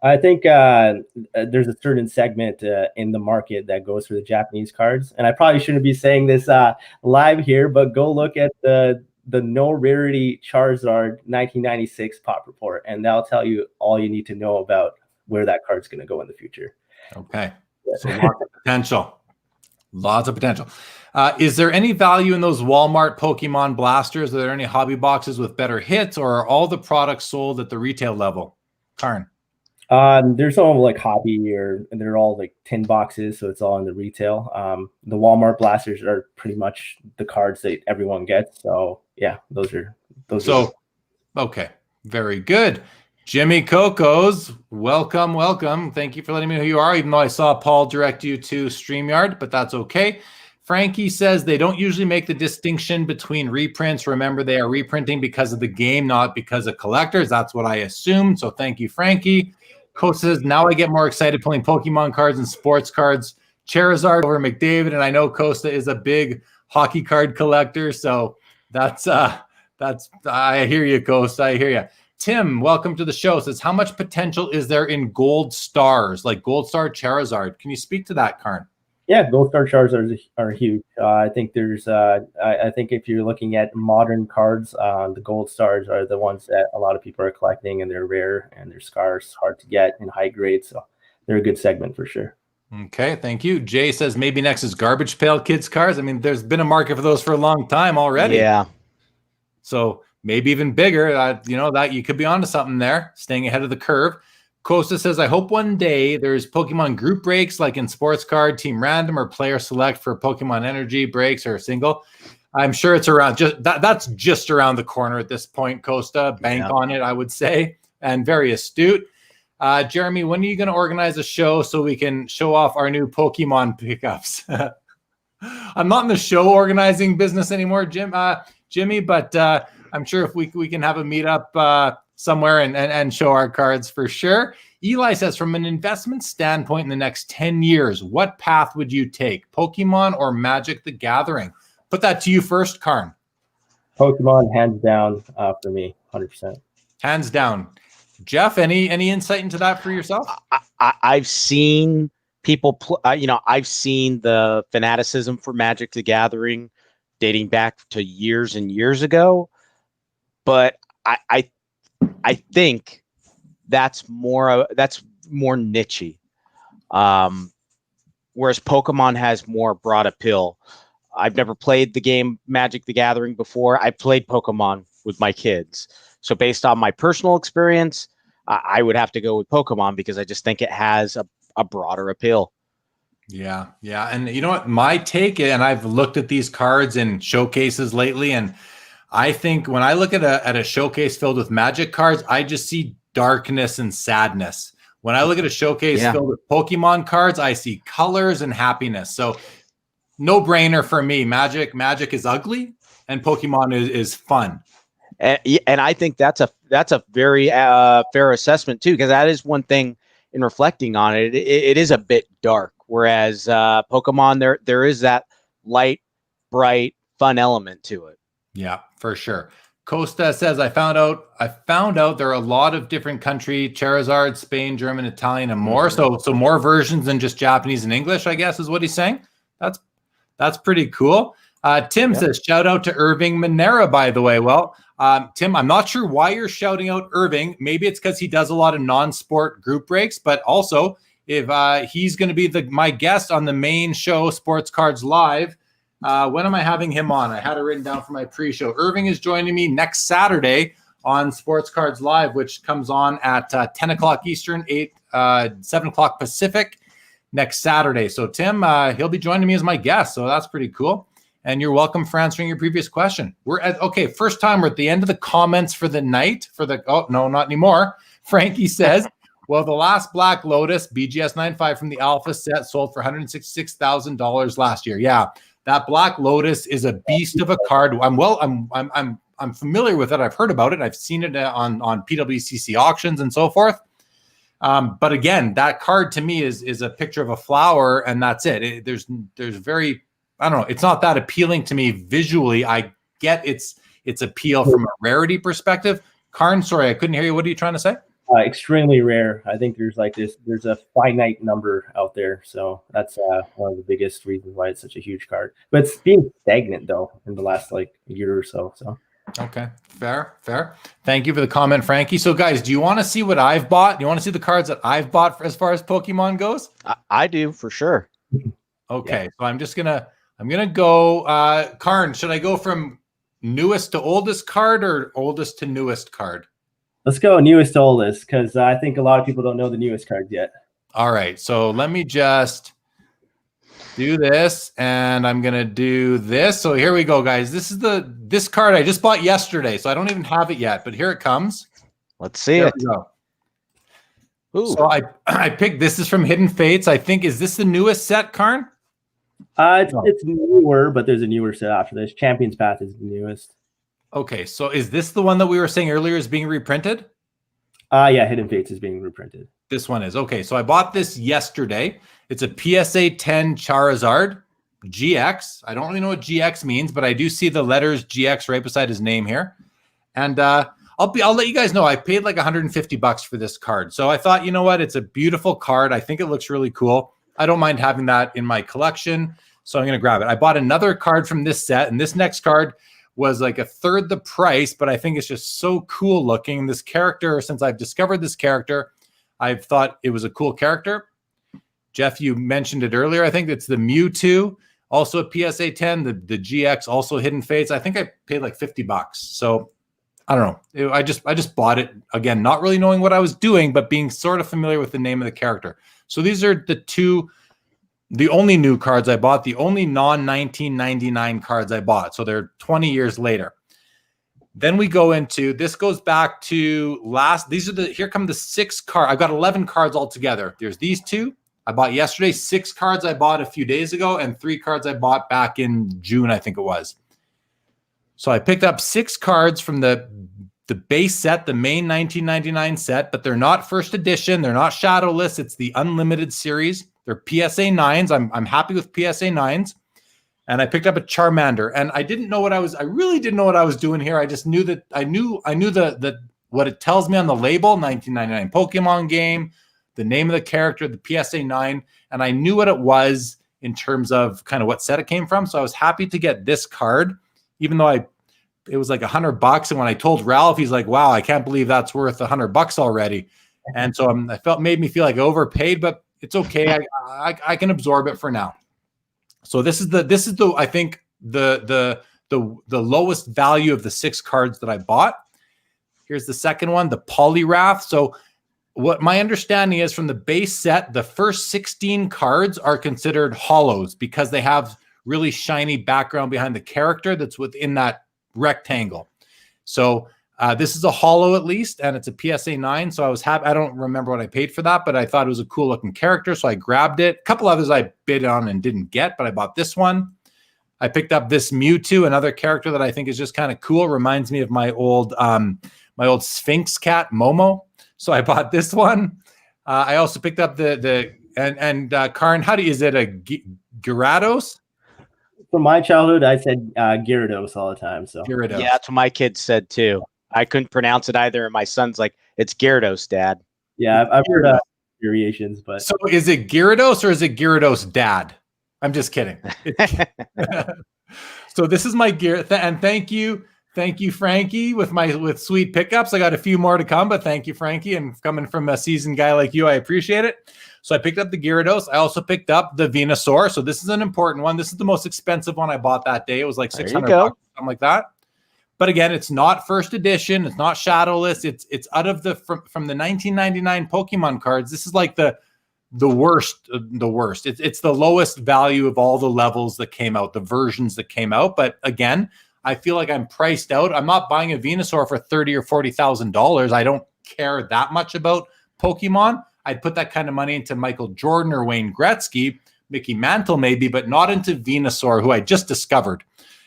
I think there's a certain segment in the market that goes for the Japanese cards. And I probably shouldn't be saying this live here, but go look at the no rarity Charizard 1996 pop report, and that'll tell you all you need to know about where that card's going to go in the future. Okay. So lots of potential. Is there any value in those Walmart Pokemon blasters? Are there any hobby boxes with better hits, or are all the products sold at the retail level? Karn. There's all like hobby, and they're all like 10 boxes, so it's all in the retail. The Walmart blasters are pretty much the cards that everyone gets. So yeah, those are. Okay, very good. Jimmy Cocos, welcome. Thank you for letting me know who you are, even though I saw Paul direct you to StreamYard, but that's okay. Frankie says they don't usually make the distinction between reprints. Remember, they are reprinting because of the game, not because of collectors. That's what I assumed. So thank you, Frankie. Coach says, now I get more excited playing Pokemon cards and sports cards. Charizard over McDavid, and I know Costa is a big hockey card collector, so that's I hear you, Costa. I hear you. Tim, welcome to the show. Says, how much potential is there in gold stars, like Gold Star Charizard? Can you speak to that, Karn? Yeah, Gold Star Charizards are huge. I think there's I think if you're looking at modern cards, the Gold Stars are the ones that a lot of people are collecting, and they're rare and they're scarce, hard to get in high grade. So they're a good segment for sure. Okay, thank you. Jay says maybe next is Garbage Pail Kids cards. I mean, there's been a market for those for a long time already. Yeah. So maybe even bigger. That you could be onto something there, staying ahead of the curve. Costa says, I hope one day there's Pokemon group breaks like in Sports Card, Team Random, or Player Select for Pokemon Energy breaks or single. I'm sure it's around that's just around the corner at this point, Costa. Bank on it, I would say, and very astute. Jeremy, when are you going to organize a show so we can show off our new Pokemon pickups? I'm not in the show organizing business anymore, Jimmy, but I'm sure if we can have a meetup somewhere and show our cards for sure. Eli says, from an investment standpoint in the next 10 years, what path would you take? Pokemon or Magic the Gathering? Put that to you first, Karn. Pokemon, hands down, for me, 100%. Hands down. Jeff, any insight into that for yourself? I've seen people, I've seen the fanaticism for Magic the Gathering dating back to years and years ago, but I think that's more niche-y. Whereas Pokemon has more broad appeal. I've never played the game Magic the Gathering before. I played Pokemon with my kids. So based on my personal experience, I would have to go with Pokemon because I just think it has a broader appeal. Yeah. And you know what? My take, and I've looked at these cards in showcases lately, and I think when I look at a showcase filled with Magic cards, I just see darkness and sadness. When I look at a showcase filled with Pokemon cards, I see colors and happiness. So no brainer for me. Magic is ugly and Pokemon is fun. And I think that's a very fair assessment too, because that is one thing in reflecting on it. It is a bit dark, whereas Pokemon there is that light, bright, fun element to it. Yeah, for sure. Costa says, I found out there are a lot of different country Charizard, Spain, German, Italian, and more. So more versions than just Japanese and English, I guess, is what he's saying. That's pretty cool. Tim says, shout out to Irving Monera, by the way. Well, Tim, I'm not sure why you're shouting out Irving. Maybe it's because he does a lot of non-sport group breaks, but also if he's going to be my guest on the main show, Sports Cards Live. When am I having him on? I had it written down for my pre-show. Irving is joining me next Saturday on Sports Cards Live, which comes on at 10 o'clock Eastern, 7 o'clock Pacific next Saturday. So Tim, he'll be joining me as my guest. So that's pretty cool. And you're welcome for answering your previous question. First time we're at the end of the comments for the night oh, no, not anymore. Frankie says, well, the last Black Lotus BGS 95 from the Alpha set sold for $166,000 last year. Yeah. That Black Lotus is a beast of a card. I'm familiar with it. I've heard about it. I've seen it on PWCC auctions and so forth. But again, that card to me is a picture of a flower, and that's it. There's very, I don't know. It's not that appealing to me visually. I get its appeal from a rarity perspective. Karn, sorry, I couldn't hear you. What are you trying to say? Extremely rare. I think there's a finite number out there. So that's one of the biggest reasons why it's such a huge card. But it's being stagnant though in the last year or so. So okay, fair. Thank you for the comment, Frankie. So guys, do you want to see what I've bought? Do you want to see the cards that I've bought as far as Pokemon goes? I do for sure. Okay, so I'm gonna go. Karn, should I go from newest to oldest card or oldest to newest card? Let's go newest to oldest, because I think a lot of people don't know the newest cards yet. All right, so let me just do this, and I'm gonna do this. So here we go, guys. This is this card I just bought yesterday, so I don't even have it yet, but here it comes. Let's see it. Ooh. So I picked, this is from Hidden Fates. I think, is this the newest set, Karn? It's newer, but there's a newer set after this. Champion's Path is the newest. Okay, so is this the one that we were saying earlier is being reprinted? Yeah, Hidden Fates is being reprinted. This one is. Okay, so I bought this yesterday. It's a PSA 10 Charizard GX. I don't really know what GX means, but I do see the letters GX right beside his name here. And I'll let you guys know I paid like $150 for this card. So I thought, you know what? It's a beautiful card. I think it looks really cool. I don't mind having that in my collection, so I'm going to grab it. I bought another card from this set, and this next card was like a third the price, but I think it's just so cool looking. This character, since I've discovered this character, I've thought it was a cool character. Jeff, you mentioned it earlier. I think it's the Mewtwo, also a PSA 10, the GX, also Hidden Fates. I think I paid like $50. So I don't know. I just bought it, again, not really knowing what I was doing, but being sort of familiar with the name of the character. So these are the only new cards I bought, the only non-1999 cards I bought. So they're 20 years later. Then we go into, this goes back to here come the 6 cards. I've got 11 cards altogether. There's these 2 I bought yesterday, 6 cards I bought a few days ago, and 3 cards I bought back in June, I think it was. So I picked up 6 cards from the base set, the main 1999 set, but they're not first edition. They're not Shadowless. It's the Unlimited series. They're PSA 9s. I'm happy with PSA 9s. And I picked up a Charmander, and I really didn't know what I was doing here. I just knew that I knew the what it tells me on the label, 1999 Pokemon game, the name of the character, the PSA 9, and I knew what it was in terms of kind of what set it came from. So I was happy to get this card, even though it was like $100. And when I told Ralph, he's like, wow, I can't believe that's worth $100 already. And so made me feel like I overpaid, but it's okay. I can absorb it for now. So this is I think the lowest value of the 6 cards that I bought. Here's the second one, the Poliwrath. So what my understanding is from the base set, the first 16 cards are considered holos because they have really shiny background behind the character that's within that rectangle. So this is a holo at least, and it's a PSA 9. So I was happy. I don't remember what I paid for that, but I thought it was a cool looking character. So I grabbed it. A couple others I bid on and didn't get, but I bought this one. I picked up this Mewtwo, another character that I think is just kind of cool. Reminds me of my old Sphinx cat, Momo. So I bought this one. I also picked up Karn, is it a Gyarados? from my childhood, I said Gyarados all the time. So Gyarados. Yeah, that's what my kids said too. I couldn't pronounce it either, and my son's like, "It's Gyarados, Dad." yeah, I've heard variations, but So is it Gyarados or is it Gyarados Dad? I'm just kidding. So this is my gear, and thank you, Frankie, with sweet pickups. I got a few more to come, but thank you, Frankie, and coming from a seasoned guy like you, I appreciate it. So I picked up the Gyarados. I also picked up the Venusaur. So this is an important one. This is the most expensive one I bought that day. It was like $600, something like that. But again, it's not first edition. It's not shadowless. It's out of the from the 1999 Pokemon cards. This is like the worst. It's the lowest value of all the levels that came out, the versions that came out. But again, I feel like I'm priced out. I'm not buying a Venusaur for $30,000 or $40,000. I don't care that much about Pokemon. I'd put that kind of money into Michael Jordan or Wayne Gretzky, Mickey Mantle maybe, but not into Venusaur, who I just discovered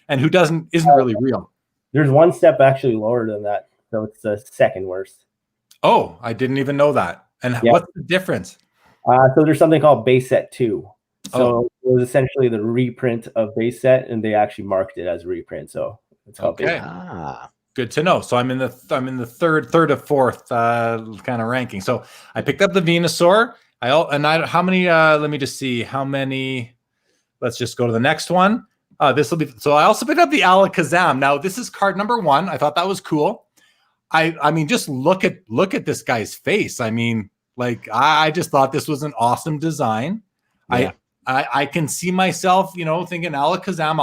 and who isn't really real. There's one step actually lower than that, so it's the second worst. Oh, I didn't even know that. And what's the difference? So there's something called Base Set 2. So it was essentially the reprint of Base Set, and they actually marked it as a reprint. So it's called Base Set. Good to know. So I'm in the third to fourth kind of ranking. So I picked up the Venusaur. How many? Let me just see how many. Let's just go to the next one. This will be. So I also picked up the Alakazam. Now this is card number 1. I thought that was cool. I mean, just look at this guy's face. I mean, like I just thought this was an awesome design. Yeah. I can see myself, thinking Alakazam.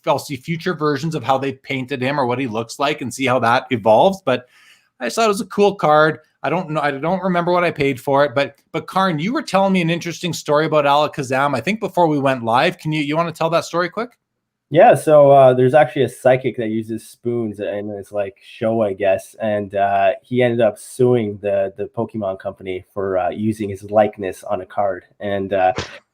I'll see future versions of how they painted him or what he looks like and see how that evolves. But I just thought it was a cool card. I don't know. I don't remember what I paid for it. But Karn, you were telling me an interesting story about Alakazam. I think before we went live. Can you want to tell that story quick? Yeah, so there's actually a psychic that uses spoons and it's like show, I guess, and he ended up suing the Pokemon company for using his likeness on a card. And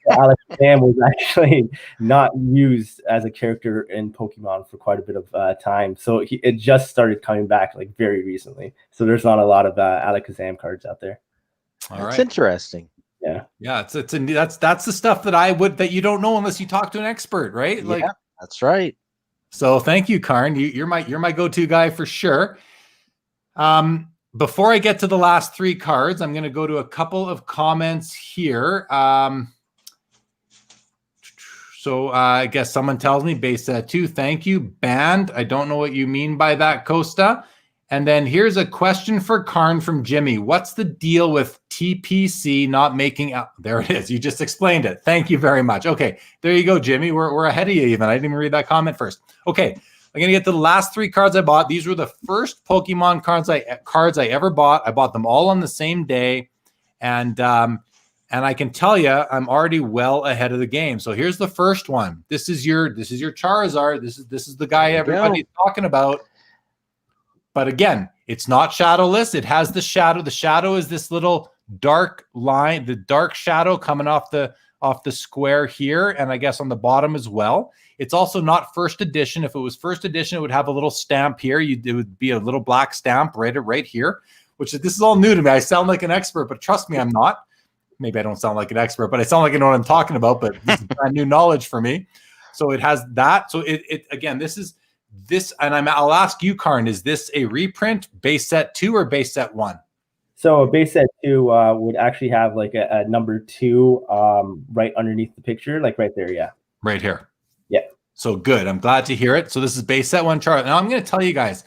Alakazam was actually not used as a character in Pokemon for quite a bit of time, so it just started coming back like very recently. So there's not a lot of Alakazam cards out there. All right, that's interesting. Yeah, that's the stuff that you don't know unless you talk to an expert, right? Like. Yeah. That's right. So thank you, Karn. You're my go-to guy for sure. Before I get to the last 3 cards, I'm going to go to a couple of comments here. So I guess someone tells me Base Set 2. Thank you. Banned. I don't know what you mean by that, Costa. And then here's a question for Karn from Jimmy. What's the deal with TPC not making out? There it is. You just explained it. Thank you very much. Okay, there you go, Jimmy. We're ahead of you even. I didn't even read that comment first. Okay, I'm going to get to the last 3 cards I bought. These were the first Pokemon cards I ever bought. I bought them all on the same day. And I can tell you, I'm already well ahead of the game. So here's the first one. This is your Charizard. This is the guy everybody's talking about. But again, it's not shadowless. It has the shadow. The shadow is this little dark line, the dark shadow coming off the square here, and I guess on the bottom as well. It's also not first edition. If it was first edition, it would have a little stamp here. It would be a little black stamp right here, this is all new to me. I sound like an expert, but trust me, I'm not. Maybe I don't sound like an expert, but I sound like I know what I'm talking about, but this is brand new knowledge for me. So it has that. So it again, this is this, and I'll ask you, Karn, is this a reprint, Base Set 2 or Base Set 1? So a Base Set 2 would actually have like a number 2 right underneath the picture, like right there, yeah. Right here. Yeah. So good. I'm glad to hear it. So this is Base Set 1 chart. Now I'm going to tell you guys,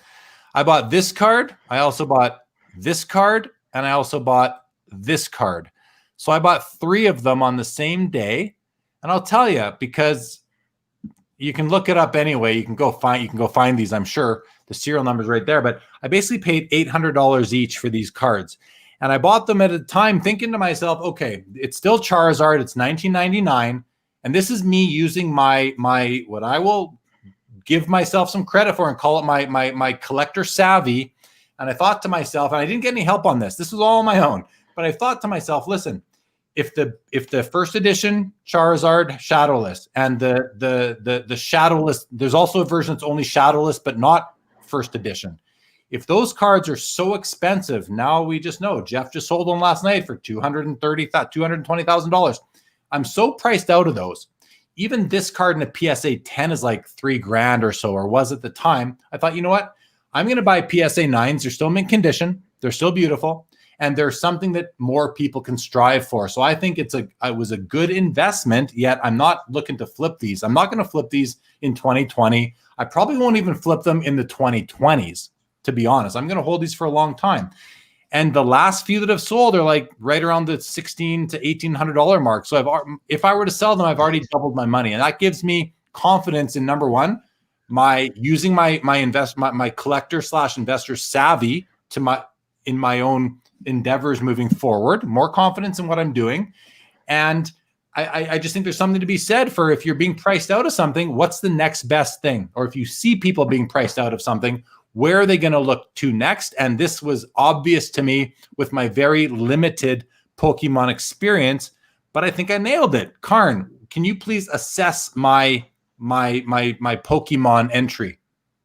I bought this card, I also bought this card, and I also bought this card. So I bought 3 of them on the same day, and I'll tell you, because you can look it up anyway. You can go find these. I'm sure the serial number's right there. But I basically paid $800 each for these cards, and I bought them at a time thinking to myself, okay, it's still Charizard. It's $19.99, and this is me using my what I will give myself some credit for and call it my collector savvy. And I thought to myself, and I didn't get any help on this. This was all on my own. But I thought to myself, listen. If the first edition Charizard shadowless and the shadowless, there's also a version that's only shadowless but not first edition. If those cards are so expensive, now we just know Jeff just sold them last night for $220,000. I'm so priced out of those. even this card in a PSA 10 is like $3,000 or so, or was at the time. I thought, you know what? I'm going to buy PSA 9s. They're still mint condition. They're still beautiful. And there's something that more people can strive for. So I think it was a good investment, yet I'm not looking to flip these. I'm not going to flip these in 2020. I probably won't even flip them in the 2020s, to be honest. I'm going to hold these for a long time. And the last few that have sold are like right around the $1,600 to $1,800 mark. So if I were to sell them, I've already doubled my money. And that gives me confidence in, number one, using my collector / investor savvy in my own endeavors moving forward, more confidence in what I'm doing. And I just think there's something to be said for, if you're being priced out of something, what's the next best thing? Or if you see people being priced out of something, where are they going to look to next? And this was obvious to me with my very limited Pokemon experience, but I think I nailed it. Karn, can you please assess my Pokemon entry?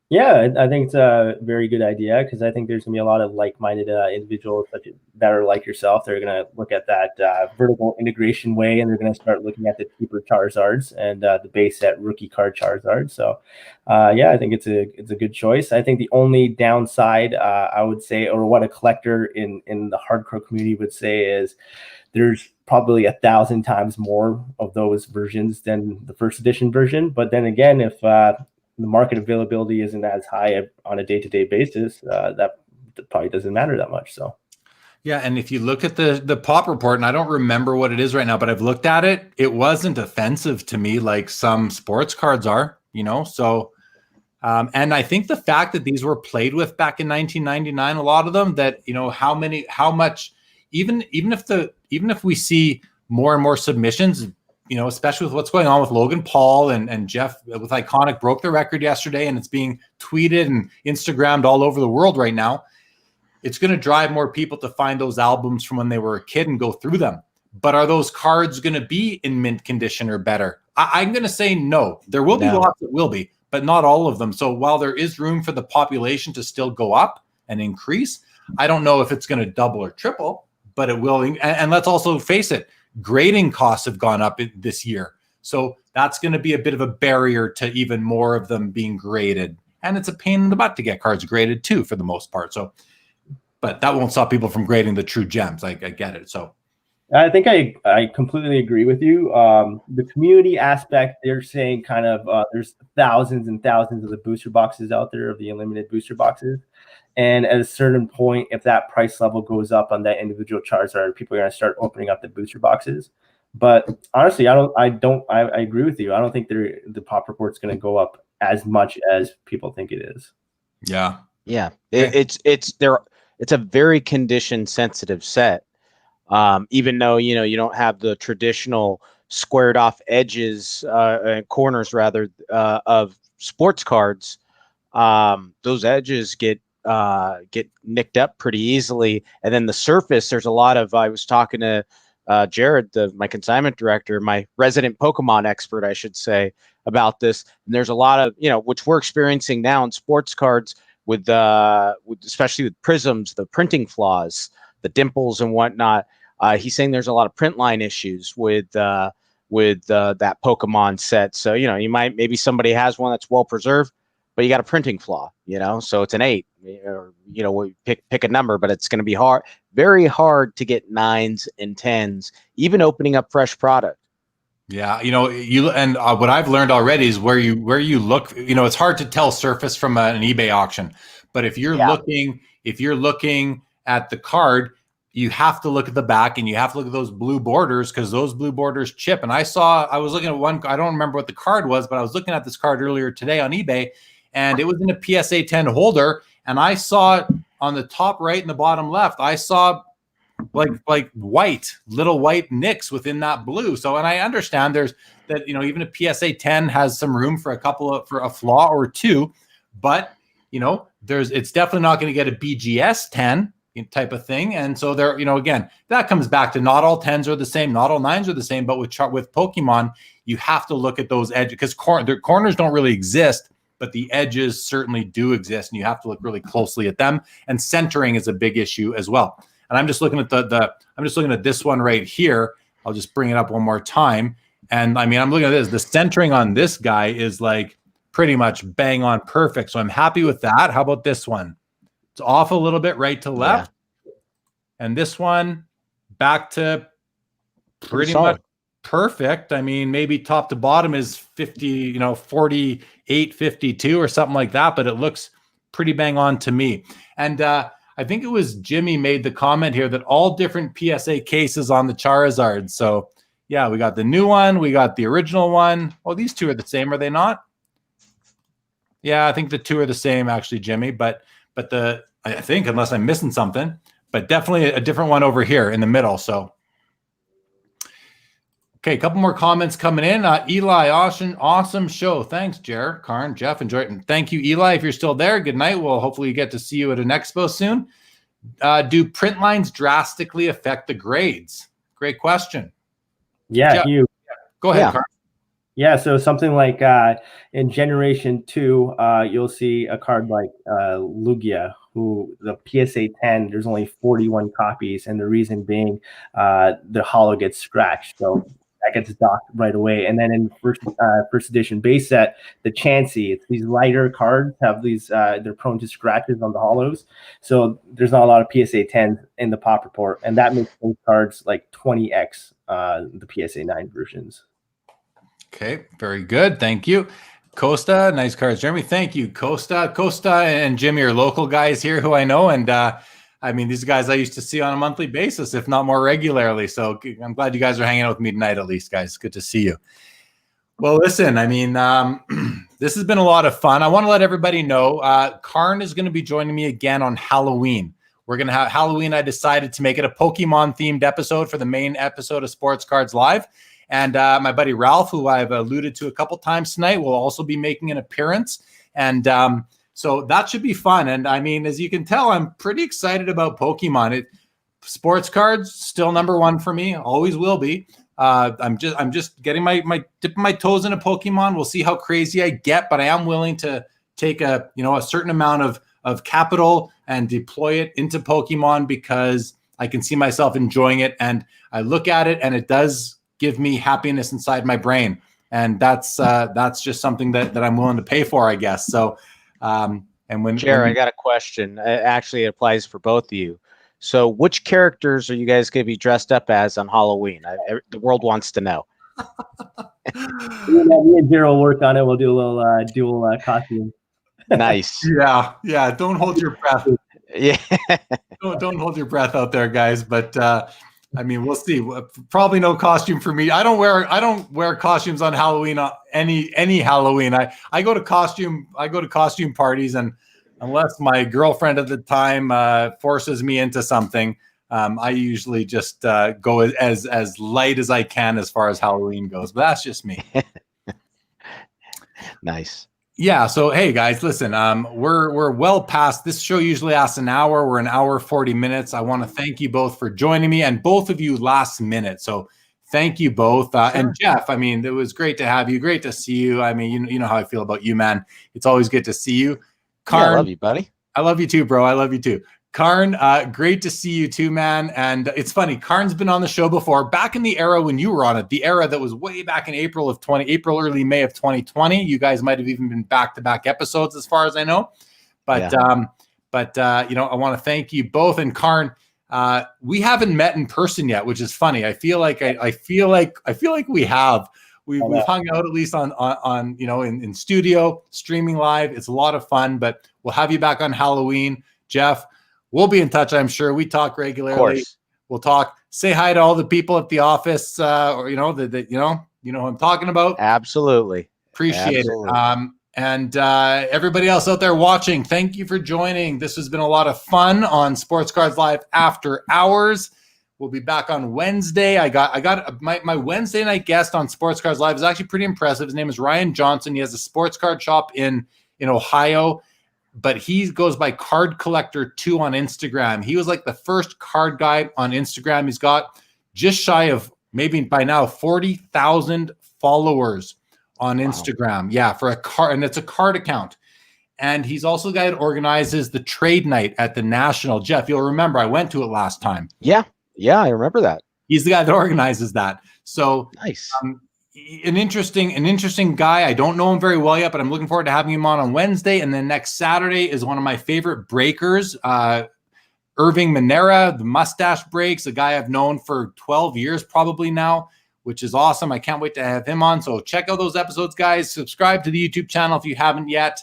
Yeah, I think it's a very good idea, because I think there's going to be a lot of like-minded individuals that are like yourself. They're going to look at that vertical integration way, and they're going to start looking at the cheaper Charizards and the base set rookie card Charizard. So, yeah, I think it's a good choice. I think the only downside, I would say, or what a collector in the hardcore community would say, is there's probably 1,000 times more of those versions than the first edition version. But then again, if the market availability isn't as high on a day-to-day basis, that probably doesn't matter that much. So, yeah, and if you look at the pop report, and I don't remember what it is right now, but I've looked at it, it wasn't offensive to me like some sports cards are, So, and I think the fact that these were played with back in 1999, a lot of them, that how much, even if we see more and more submissions, especially with what's going on with Logan Paul and Jeff with Iconic broke the record yesterday, and it's being tweeted and Instagrammed all over the world right now. It's going to drive more people to find those albums from when they were a kid and go through them. But are those cards going to be in mint condition or better? I'm going to say no. There will be lots that will be, but not all of them. So while there is room for the population to still go up and increase, I don't know if it's going to double or triple, but it will. And let's also face it, grading costs have gone up this year. So that's going to be a bit of a barrier to even more of them being graded. And it's a pain in the butt to get cards graded too, for the most part. So, but that won't stop people from grading the true gems. I get it. So I think I completely agree with you. The community aspect, they're saying kind of there's thousands and thousands of the booster boxes out there, of the unlimited booster boxes. And at a certain point, if that price level goes up on that individual Charizard, people are going to start opening up the booster boxes. But honestly, I agree with you. I don't think the pop report's going to go up as much as people think it is. Yeah. It's a very condition sensitive set. Even though, you don't have the traditional squared off edges, corners rather, of sports cards, those edges get nicked up pretty easily. And then the surface, there's a lot of, I was talking to Jared, my consignment director, my resident Pokemon expert, I should say, about this. And there's a lot of, which we're experiencing now in sports cards with especially with prisms, the printing flaws, the dimples and whatnot. He's saying there's a lot of print line issues with that Pokemon set. So, maybe somebody has one that's well preserved, but you got a printing flaw, so it's an 8, or, pick a number, but it's going to be very hard to get 9s and 10s, even opening up fresh product. Yeah. What I've learned already is where you look, it's hard to tell surface from an eBay auction, but if you're looking at the card, you have to look at the back, and you have to look at those blue borders, because those blue borders chip. And I was looking at one, I don't remember what the card was, but I was looking at this card earlier today on eBay, and it was in a PSA 10 holder. And I saw on the top right and the bottom left, I saw like little white nicks within that blue. So, and I understand there's that, even a PSA 10 has some room for for a flaw or two, but it's definitely not going to get a BGS 10 type of thing. And so there, again, that comes back to not all 10s are the same, not all 9s are the same, but with Pokemon, you have to look at those edges, because the corners don't really exist, but the edges certainly do exist, and you have to look really closely at them. And centering is a big issue as well. And I'm just looking at I'm just looking at this one right here. I'll just bring it up one more time. And I mean, I'm looking at this. The centering on this guy is like pretty much bang on perfect. So I'm happy with that. How about this one? It's off a little bit right to left. Yeah. And this one back to pretty much perfect. I mean, maybe top to bottom is 50, 48, 52 or something like that, but it looks pretty bang on to me. And I think it was Jimmy made the comment here that all different PSA cases on the Charizard. So yeah, we got the new one. We got the original one. Oh, these two are the same, are they not? Yeah, I think the two are the same actually, Jimmy, but I think, unless I'm missing something, but definitely a different one over here in the middle. So, okay, a couple more comments coming in. Eli, awesome show. Thanks, Jer, Karn, Jeff, enjoy it. And thank you, Eli. If you're still there, good night. We'll hopefully get to see you at an expo soon. Do print lines drastically affect the grades? Great question. Yeah, Jeff, huge. Go ahead, Karn. Yeah, so something like in Generation 2, you'll see a card like Lugia, who the PSA 10, there's only 41 copies, and the reason being the holo gets scratched, so that gets docked right away. And then in first edition base set, the Chansey, it's these lighter cards, have these, they're prone to scratches on the holos, so there's not a lot of PSA 10s in the pop report, and that makes those cards like 20x the PSA 9 versions. Okay, very good. Thank you. Costa, nice cards. Jeremy, thank you. Costa and Jimmy are local guys here who I know. And I mean, these guys I used to see on a monthly basis, if not more regularly. So I'm glad you guys are hanging out with me tonight, at least, guys. Good to see you. Well, listen, I mean, this has been a lot of fun. I want to let everybody know Karn is going to be joining me again on Halloween. We're going to have Halloween. I decided to make it a Pokemon themed episode for the main episode of Sports Cards Live. And my buddy Ralph, who I've alluded to a couple times tonight, will also be making an appearance. And so that should be fun. And I mean, as you can tell, I'm pretty excited about Pokemon. Sports cards still #1 for me, always will be. I'm just getting dipping my toes into Pokemon. We'll see how crazy I get, but I am willing to take a certain amount of capital and deploy it into Pokemon because I can see myself enjoying it. And I look at it and it does give me happiness inside my brain. And that's just something that I'm willing to pay for, I guess. So, and I got a question. Actually, it applies for both of you. So which characters are you guys going to be dressed up as on Halloween? The world wants to know. Me and Jero will work on it. We'll do a little dual costume. Nice. Yeah. Don't hold your breath. Yeah. Don't hold your breath out there, guys. But I mean, we'll see. Probably no costume for me. I don't wear costumes on Halloween. Any Halloween. I go to costume parties, and unless my girlfriend at the time forces me into something, I usually just go as light as I can as far as Halloween goes. But that's just me. Nice. Yeah. So, hey guys, listen, we're well past. This show usually lasts an hour. We're an hour, 40 minutes. I want to thank you both for joining me, and both of you last minute. So thank you both. Sure. And Jeff, I mean, it was great to have you. Great to see you. I mean, you know how I feel about you, man. It's always good to see you. Karn, yeah, I love you, buddy. I love you too, bro. I love you too. Karn, great to see you too, man. And it's funny, Karn's been on the show before, back in the era when you were on it, the era that was way back in April, early May of 2020. You guys might have even been back-to-back episodes as far as I know. But I want to thank you both. And Karn, we haven't met in person yet, which is funny. I feel like we have. We've hung out at least on in studio, streaming live. It's a lot of fun, but we'll have you back on Halloween. Jeff, we'll be in touch, I'm sure. We talk regularly. Of course. We'll talk. Say hi to all the people at the office, or who I'm talking about. Absolutely. Appreciate it. And everybody else out there watching, thank you for joining. This has been a lot of fun on Sports Cards Live After Hours. We'll be back on Wednesday. I got my Wednesday night guest on Sports Cards Live is actually pretty impressive. His name is Ryan Johnson. He has a sports card shop in Ohio, but he goes by Card Collector 2 on Instagram. He was like the first card guy on Instagram. He's got just shy of maybe by now 40,000 followers on Instagram. Wow. Yeah, for a card, and it's a card account. And he's also the guy that organizes the trade night at the National. Jeff, you'll remember I went to it last time. Yeah, I remember that. He's the guy that organizes that. So nice. an interesting guy. I don't know him very well yet, but I'm looking forward to having him on Wednesday. And then next Saturday is one of my favorite breakers, Irving Manera, the mustache breaks, a guy I've known for 12 years probably now, which is awesome. I can't wait to have him on. So check out those episodes, guys. Subscribe to the YouTube channel if you haven't yet.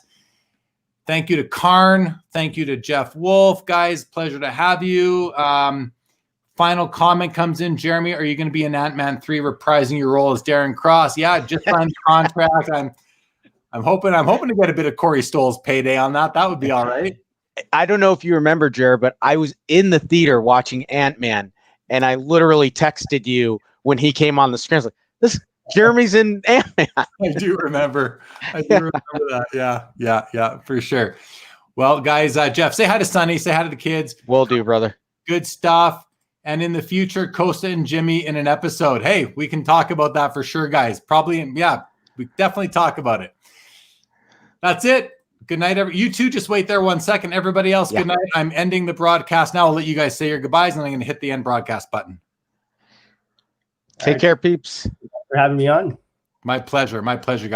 Thank you to Karn. Thank you to Jeff Wolf. Guys, pleasure to have you. Final comment comes in. Jeremy, are you going to be in Ant-Man 3 reprising your role as Darren Cross? Yeah, just signed the contract. I'm hoping to get a bit of Corey Stoll's payday on that. That would be all right. I don't know if you remember, Jared, but I was in the theater watching Ant-Man, and I literally texted you when he came on the screen. I was like, "This Jeremy's in Ant-Man." I do remember that. Yeah, for sure. Well, guys, Jeff, say hi to Sonny. Say hi to the kids. Will do, brother. Good stuff. And in the future, Costa and Jimmy in an episode. Hey, we can talk about that for sure, guys. Probably, yeah, we definitely talk about it. That's it. Good night, you two. Just wait there 1 second. Everybody else, Good night. I'm ending the broadcast now. I'll let you guys say your goodbyes, and I'm going to hit the end broadcast button. Take care, peeps. Thanks for having me on. My pleasure, guys.